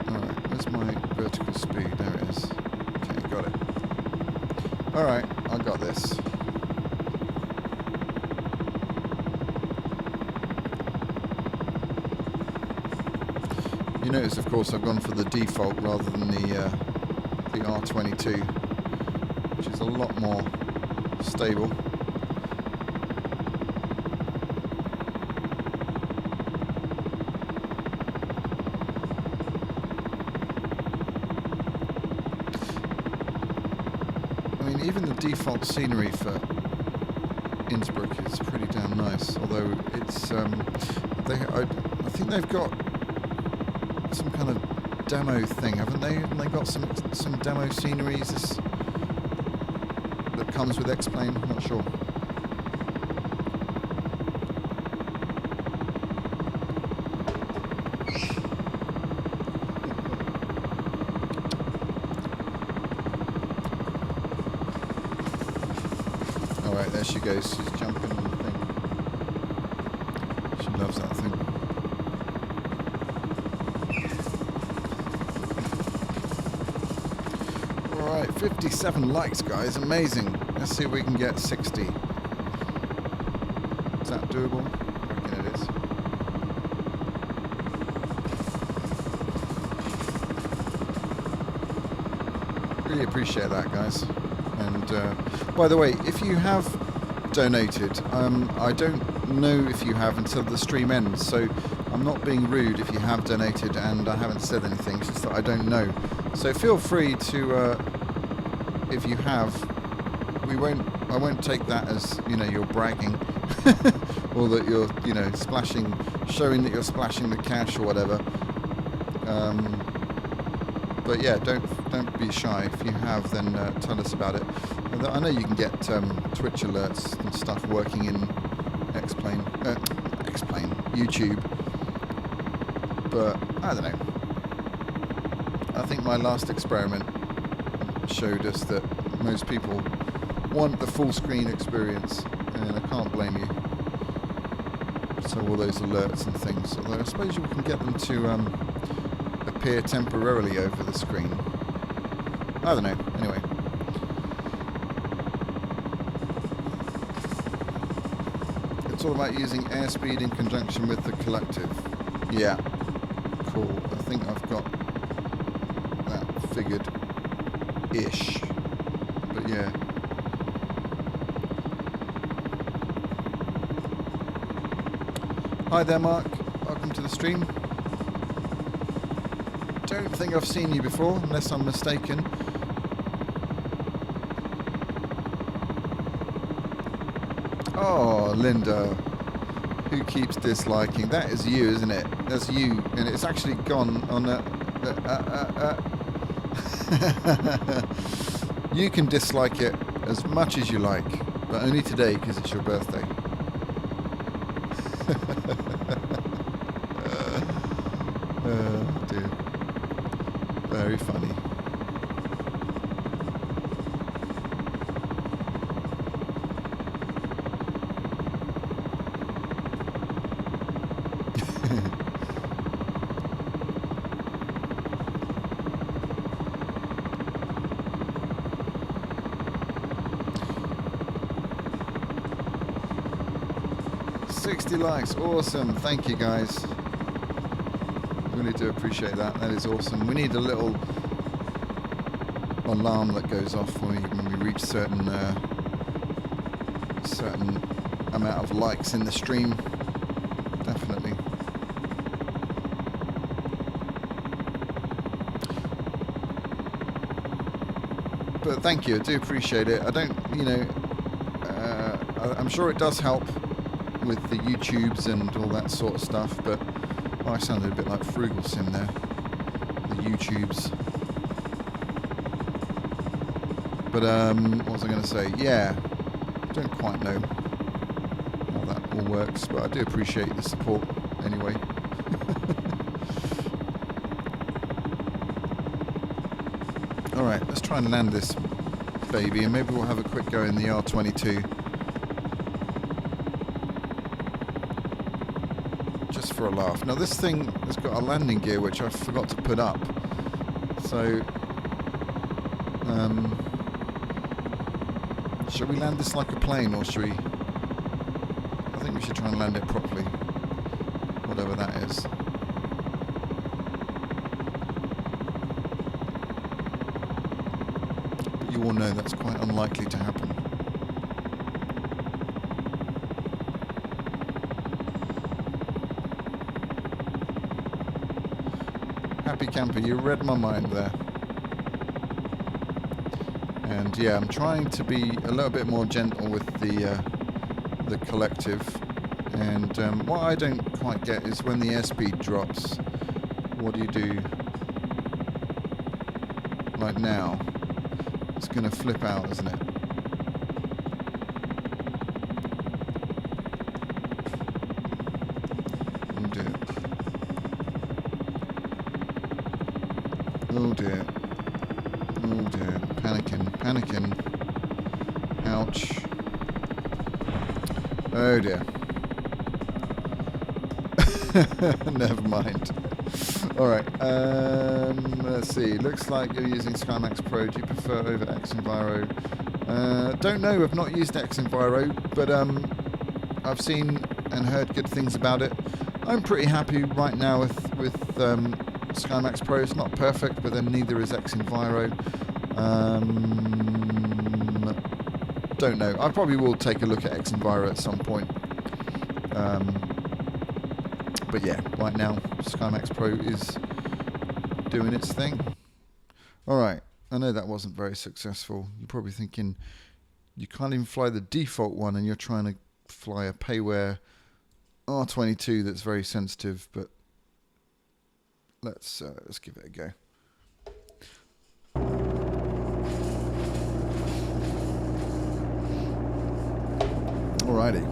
Alright, where's my vertical speed? There it is. Okay, got it. Alright, I got this. You notice, of course, I've gone for the default rather than the R22, which is a lot more stable. Even the default scenery for Innsbruck is pretty damn nice, although it's I think they've got some kind of demo thing, haven't they? Haven't they got some demo sceneries that comes with X-Plane? I'm not sure. Alright, there she goes. She's jumping on the thing. She loves that thing. Alright, 57 likes, guys. Amazing. Let's see if we can get 60. Is that doable? I reckon it is. Really appreciate that, guys. And by the way, if you have donated, I don't know if you have until the stream ends, so I'm not being rude if you have donated and I haven't said anything, it's just that I don't know. So feel free to, if you have, I won't take that as, you're bragging or that you're, splashing, showing that you're splashing the cash or whatever. But yeah, don't be shy. If you have, then tell us about it. I know you can get Twitch alerts and stuff working in X-Plane, YouTube. But I don't know. I think my last experiment showed us that most people want the full screen experience, and I can't blame you. So all those alerts and things. Although I suppose you can get them to appear temporarily over the screen. I don't know. Anyway. It's all about using airspeed in conjunction with the collective. Yeah. Cool. I think I've got that figured-ish. But yeah. Hi there, Mark. Welcome to the stream. Don't think I've seen you before, unless I'm mistaken. Oh, Linda. Who keeps disliking? That is you, isn't it? That's you. And it's actually gone on a... You can dislike it as much as you like, but only today because it's your birthday. Oh dear. Very funny. Likes, awesome. Thank you guys. Really do appreciate that. That is awesome. We need a little alarm that goes off when we reach certain amount of likes in the stream. Definitely. But thank you. I do appreciate it. I don't, I'm sure it does help with the YouTubes and all that sort of stuff, but I sounded a bit like Frugal Sim there. The YouTubes. But what was I going to say? Yeah, don't quite know how that all works, but I do appreciate the support anyway. All right, let's try and land this baby, and maybe we'll have a quick go in the R22. For a laugh. Now this thing has got a landing gear which I forgot to put up, so should we land this like a plane, or should we... I think we should try and land it properly, whatever that is. But you all know that's quite unlikely to happen. Happy Camper, you read my mind there. And yeah, I'm trying to be a little bit more gentle with the collective. And what I don't quite get is when the airspeed drops, what do you do? Like now, it's going to flip out, isn't it? Oh dear. Oh dear. Oh dear. Panicking. Ouch. Oh dear. Never mind. Alright, let's see. Looks like you're using SkyMax Pro. Do you prefer over X-Enviro? Don't know, I've not used X-Enviro, but I've seen and heard good things about it. I'm pretty happy right now with SkyMax Pro. It's not perfect, but then neither is X-Enviro. Don't know. I probably will take a look at X-Enviro at some point. But yeah, right now, SkyMax Pro is doing its thing. Alright, I know that wasn't very successful. You're probably thinking, you can't even fly the default one and you're trying to fly a Payware R22 that's very sensitive, but let's give it a go. Alrighty.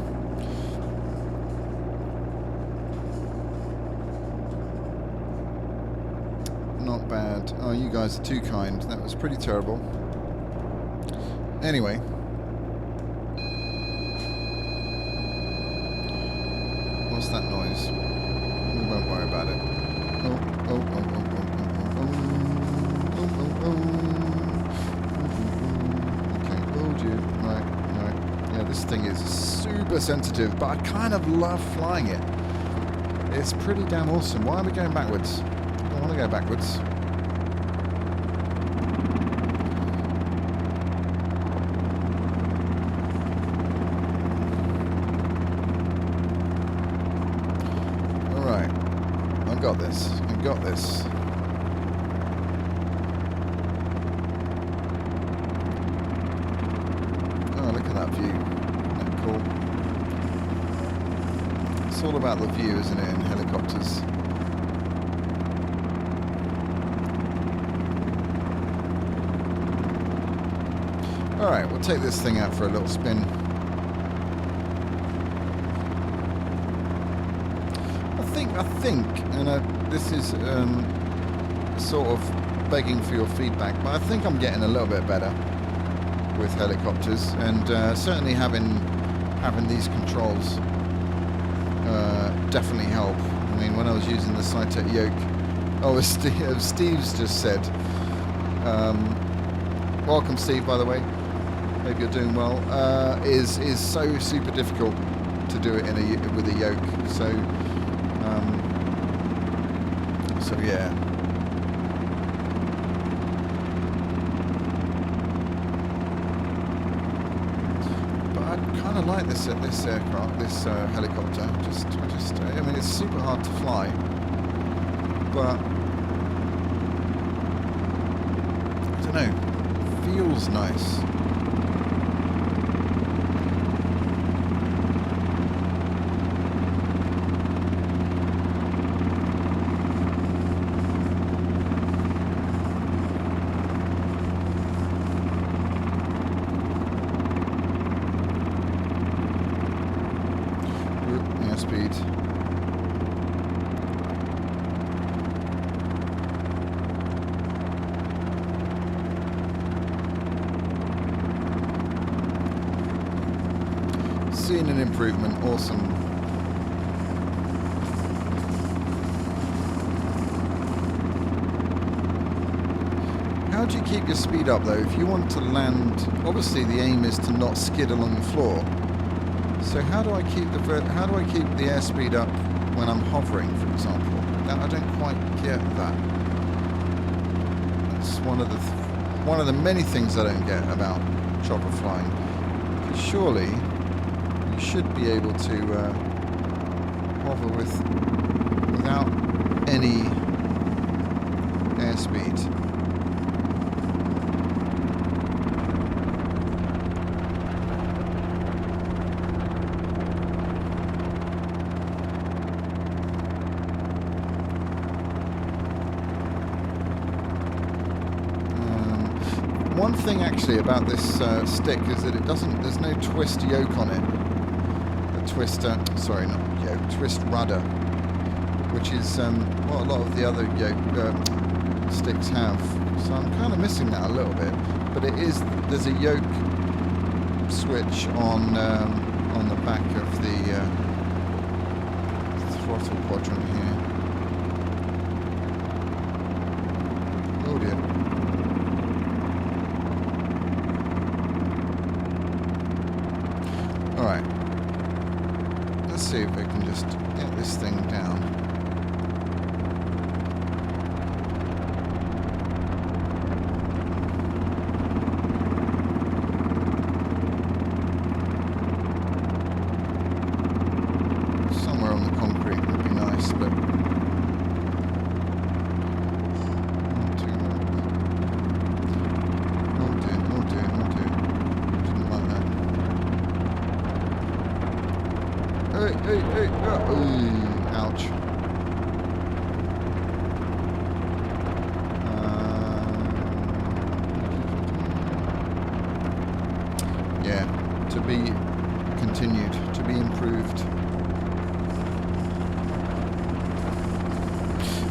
Not bad. Oh, you guys are too kind. That was pretty terrible. Anyway. What's that noise? We won't worry about it. Okay, oh dear. Right. Yeah, this thing is super sensitive, but I kind of love flying it. It's pretty damn awesome. Why are we going backwards? I don't want to go backwards. Alright. I've got this. Oh, look at that view. Isn't that cool? about the view, isn't it, in helicopters? Alright, we'll take this thing out for a little spin. I think, and this is sort of begging for your feedback, but I think I'm getting a little bit better with helicopters, and certainly having these controls definitely help. I mean, when I was using the Cytec yoke, as Steve's just said, welcome Steve, by the way, hope you're doing well, is so super difficult to do it with a yoke, so yeah. I like this aircraft, this helicopter. I mean, it's super hard to fly, but I don't know, feels nice. Speed. Seeing an improvement, awesome. How do you keep your speed up though? If you want to land, obviously the aim is to not skid along the floor. So how do I keep the airspeed up when I'm hovering, for example? Now, I don't quite get that. That's one of the many things I don't get about chopper flying. But surely you should be able to hover without any airspeed. One thing actually about this stick is that there's no twist yoke on it. Twist rudder, which is what a lot of the other yoke sticks have. So I'm kind of missing that a little bit. But there's a yoke switch on the back of the throttle quadrant here. Oh dear. Alright, let's see if we can just get this thing down. Somewhere on the concrete would be nice, but Hey, ouch. Yeah, to be continued, to be improved.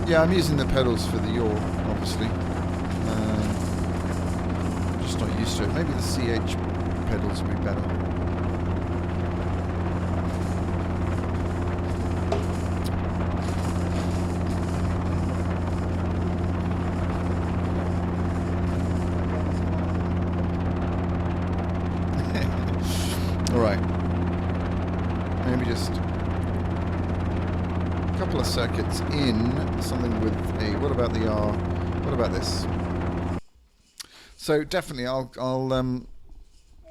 Yeah, I'm using the pedals for the yaw, obviously. Just not used to it. Maybe the CH pedals would be better. Alright, maybe just a couple of circuits in, something with a, what about the R, what about this? So definitely I'll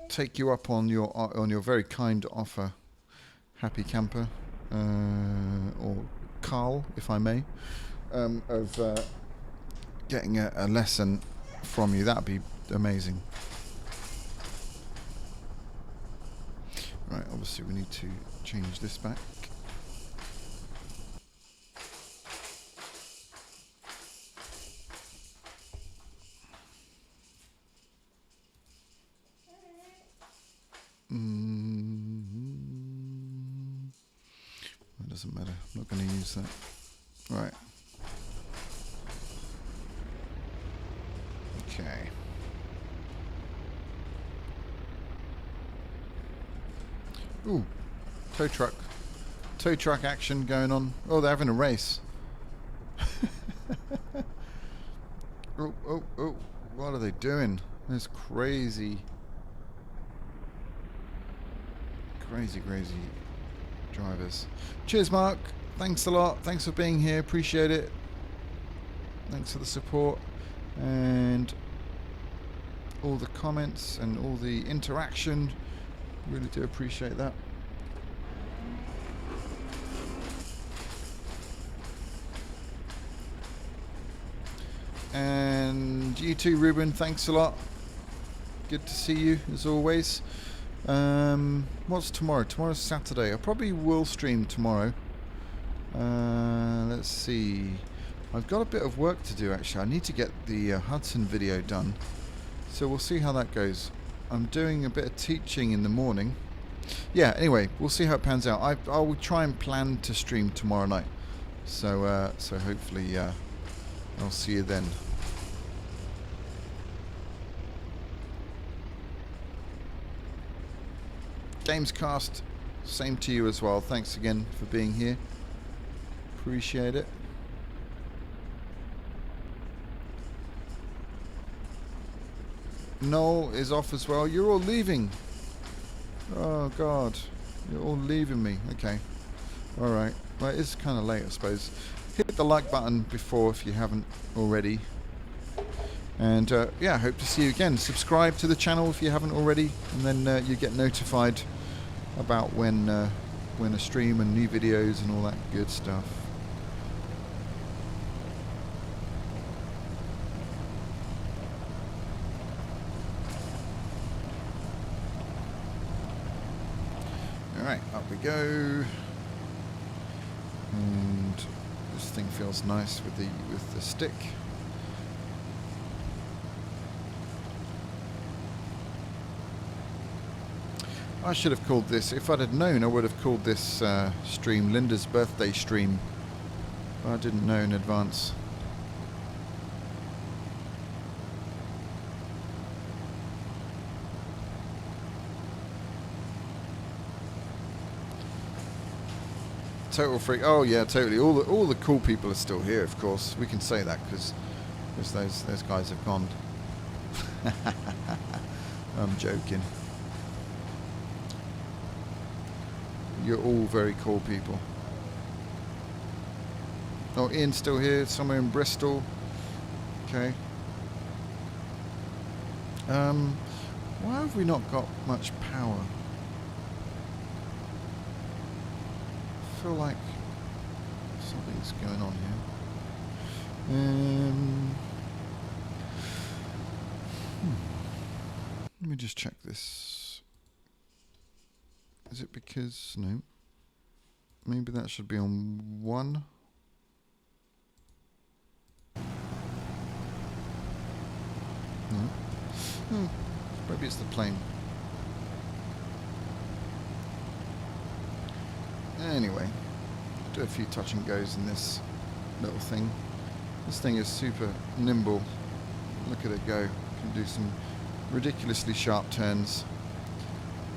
take you up on your very kind offer, Happy Camper, or Carl, if I may, of getting a lesson from you. That'd be amazing. Right, obviously we need to change this back. doesn't matter. I'm not going to use that. Right. Okay. Ooh, tow truck. Tow truck action going on. Oh, they're having a race. Oh, what are they doing? There's crazy drivers. Cheers, Mark. Thanks a lot. Thanks for being here. Appreciate it. Thanks for the support and all the comments and all the interaction. Really do appreciate that. And you too, Ruben. Thanks a lot. Good to see you as always. What's tomorrow? Tomorrow's Saturday. I probably will stream tomorrow. Let's see. I've got a bit of work to do actually. I need to get the Hudson video done. So we'll see how that goes. I'm doing a bit of teaching in the morning. Yeah, anyway, we'll see how it pans out. I will try and plan to stream tomorrow night. So so hopefully I'll see you then. Gamescast, same to you as well. Thanks again for being here. Appreciate it. Noel is off as well. You're all leaving. Oh God, you're all leaving me. Okay, all right. Well, it's kind of late, I suppose. Hit the like button before if you haven't already. And yeah, hope to see you again. Subscribe to the channel if you haven't already, and then you get notified about when a stream and new videos and all that good stuff. All right, up we go. And this thing feels nice with the stick. I should have called this, if I'd have known, I would have called this stream Linda's birthday stream. But I didn't know in advance. Total freak. Oh yeah, totally. All the cool people are still here, of course. We can say that because those guys have gone. I'm joking. You're all very cool people. Oh, Ian's still here, somewhere in Bristol. Okay. Why have we not got much power? I feel like something's going on here. Let me just check this. Is it because... no. Maybe that should be on 1. No. Maybe it's the plane. Anyway, do a few touch and goes in this little thing. This thing is super nimble. Look at it go. Can do some ridiculously sharp turns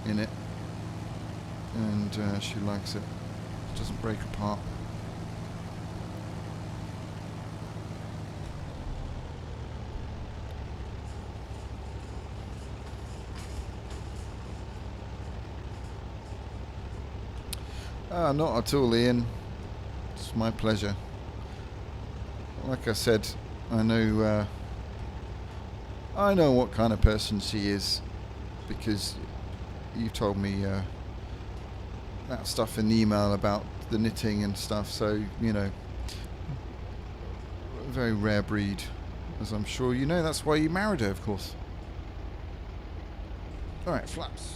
in it. And she likes it. It doesn't break apart. Not at all, Ian. It's my pleasure. Like I said, I know what kind of person she is because you told me that stuff in the email about the knitting and stuff, so you know, a very rare breed, as I'm sure you know. That's why you married her, of course. Alright, flaps.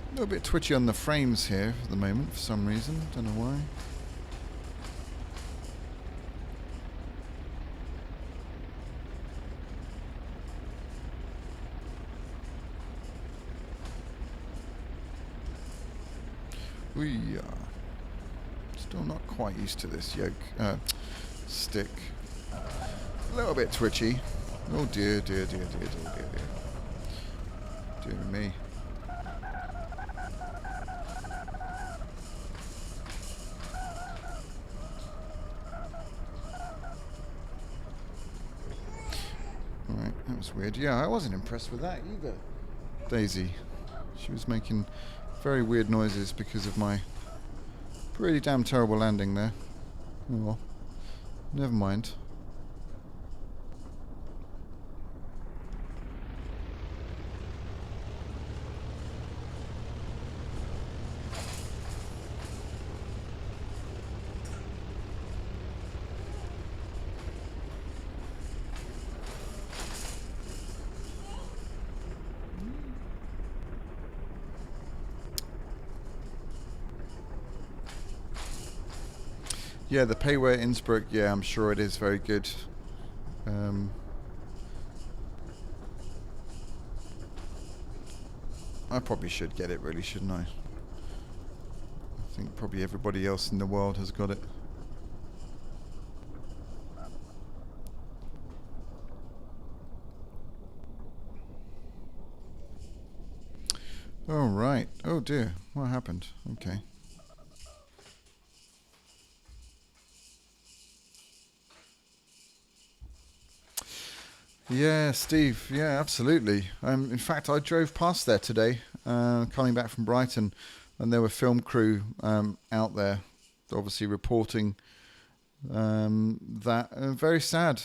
A little bit twitchy on the frames here at the moment for some reason, don't know why. We are still not quite used to this yoke stick. A little bit twitchy. Oh dear, dear, dear, dear, dear, dear, dear. Dear me. Alright, that was weird. Yeah, I wasn't impressed with that either. Daisy. She was making very weird noises because of my pretty damn terrible landing there. Oh well. Never mind. Yeah, the payware Innsbruck, yeah, I'm sure it is very good. I probably should get it, really, shouldn't I? I think probably everybody else in the world has got it. All right. Oh dear, what happened? Okay. Yeah, Steve. Yeah, absolutely. In fact, I drove past there today, coming back from Brighton, and there were film crew out there, obviously reporting that. Very sad,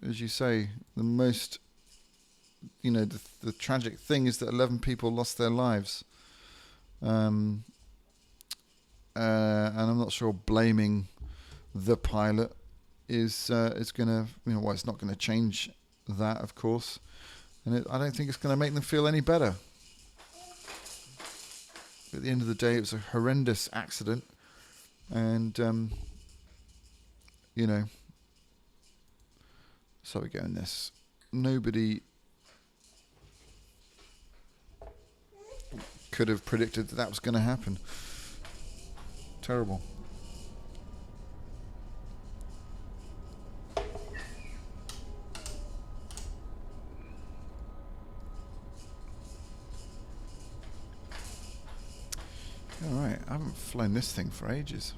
as you say. The most, the tragic thing is that 11 people lost their lives, and I'm not sure blaming the pilot is going to, it's not going to change that, of course, and I don't think it's going to make them feel any better. At the end of the day, it was a horrendous accident, and so we go in this. Nobody could have predicted that was going to happen. Terrible. Alright, I haven't flown this thing for ages.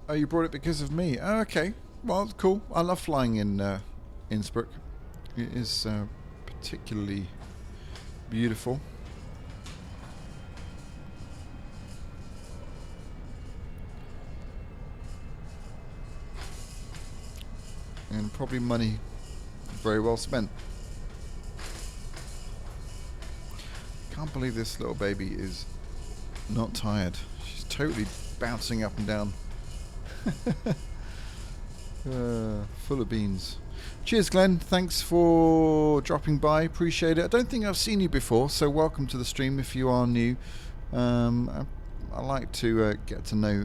Oh, you brought it because of me? Oh, okay. Well, cool. I love flying in Innsbruck. It is particularly beautiful. And probably money very well spent. Can't believe this little baby is not tired. She's totally bouncing up and down. Full of beans. Cheers, Glenn. Thanks for dropping by. Appreciate it. I don't think I've seen you before, so welcome to the stream if you are new. I like to get to know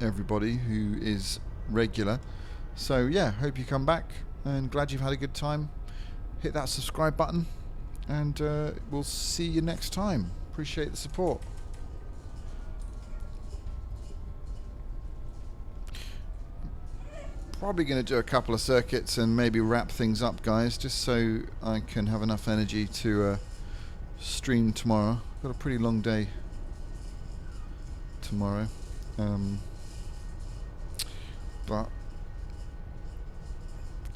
everybody who is regular. So yeah, hope you come back, and glad you've had a good time. Hit that subscribe button, and we'll see you next time. Appreciate the support. Probably going to do a couple of circuits and maybe wrap things up, guys, just so I can have enough energy to stream tomorrow. Got a pretty long day tomorrow, but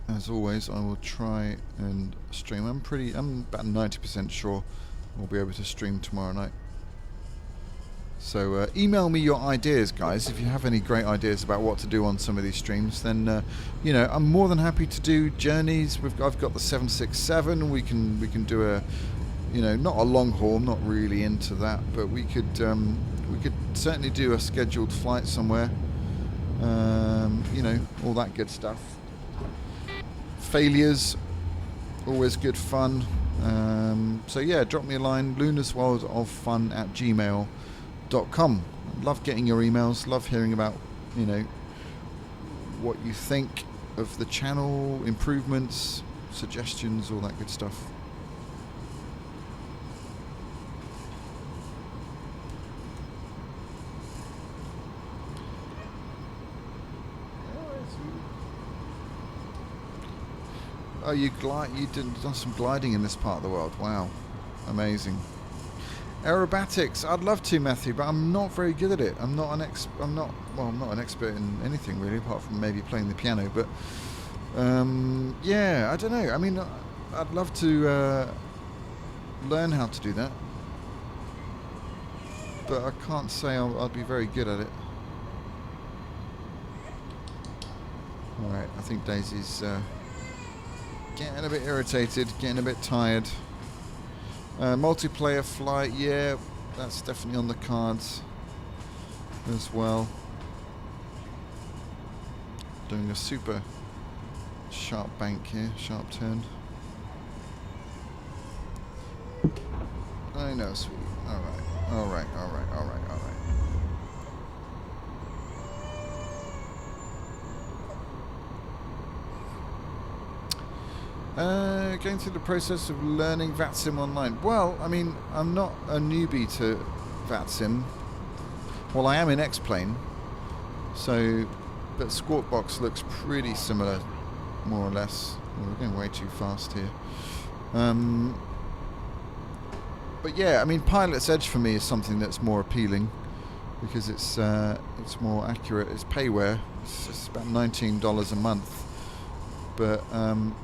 as always, I will try and stream. I'm about 90% sure we'll be able to stream tomorrow night. So email me your ideas, guys. If you have any great ideas about what to do on some of these streams, then I'm more than happy to do journeys. I've got the 767. We can do a, not a long haul. I'm not really into that, but we could certainly do a scheduled flight somewhere. All that good stuff. Failures, always good fun. So yeah, drop me a line, lunasworldoffun@gmail.com. Love getting your emails, love hearing about what you think of the channel, improvements, suggestions, all that good stuff. Oh, you done some gliding in this part of the world. Wow, amazing. Aerobatics, I'd love to, Matthew, but I'm not very good at it. I'm not an expert in anything really, apart from maybe playing the piano. But yeah, I don't know. I mean, I'd love to learn how to do that, but I can't say I'd be very good at it. All right, I think Daisy's getting a bit irritated, getting a bit tired. Multiplayer flight, yeah, that's definitely on the cards as well. Doing a super sharp bank here, sharp turn. I know, sweetie. Alright, alright, alright, alright, alright. Going through the process of learning VATSIM online. Well, I mean, I'm not a newbie to VATSIM. Well, I am in X-Plane, so, but Squawk Box looks pretty similar, more or less. Well, we're going way too fast here. But yeah, I mean, Pilot's Edge for me is something that's more appealing because it's more accurate. It's payware. It's about $19 a month. But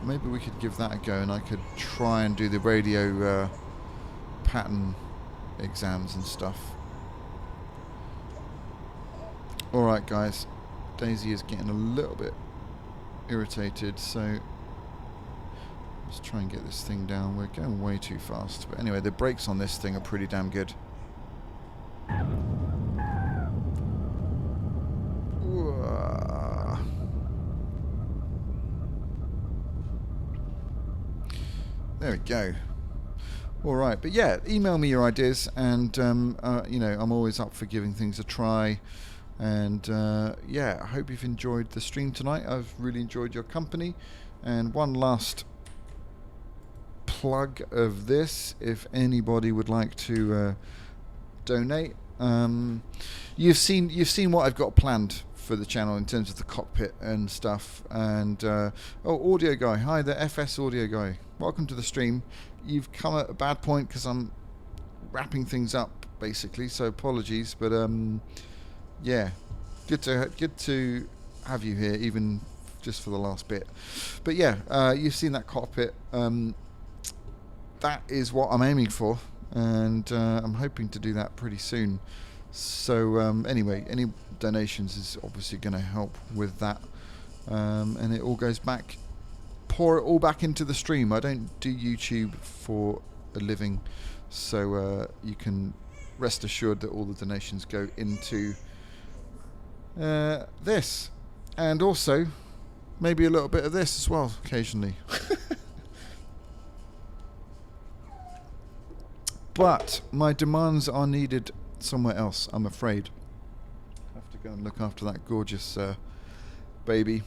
maybe we could give that a go, and I could try and do the radio pattern exams and stuff. Alright guys, Daisy is getting a little bit irritated, so let's try and get this thing down. We're going way too fast. But anyway, the brakes on this thing are pretty damn good. There we go. All right, but yeah, email me your ideas, and you know, I'm always up for giving things a try. And yeah, I hope you've enjoyed the stream tonight. I've really enjoyed your company. And one last plug of this, if anybody would like to donate. You've seen what I've got planned for the channel in terms of the cockpit and stuff. And oh, audio guy, hi there, FS audio guy. Welcome to the stream. You've come at a bad point because I'm wrapping things up basically, so apologies. But yeah, good to have you here, even just for the last bit. But yeah, you've seen that cockpit. That is what I'm aiming for, and I'm hoping to do that pretty soon. So anyway, any donations is obviously going to help with that, and it all goes back. Pour it all back into the stream. I don't do YouTube for a living, so you can rest assured that all the donations go into this, and also maybe a little bit of this as well occasionally. But my demands are needed somewhere else, I'm afraid. I have to go and look after that gorgeous baby.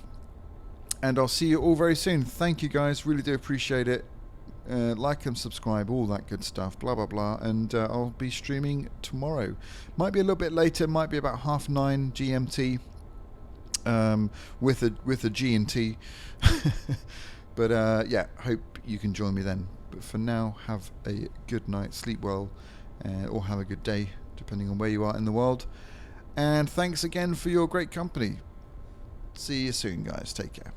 And I'll see you all very soon. Thank you guys, really do appreciate it. Like and subscribe, all that good stuff, blah blah blah. And I'll be streaming tomorrow. Might be a little bit later, might be about 9:30 GMT, with a G&T. But yeah, hope you can join me then. But for now, have a good night, sleep well, or have a good day, depending on where you are in the world. And thanks again for your great company. See you soon, guys. Take care.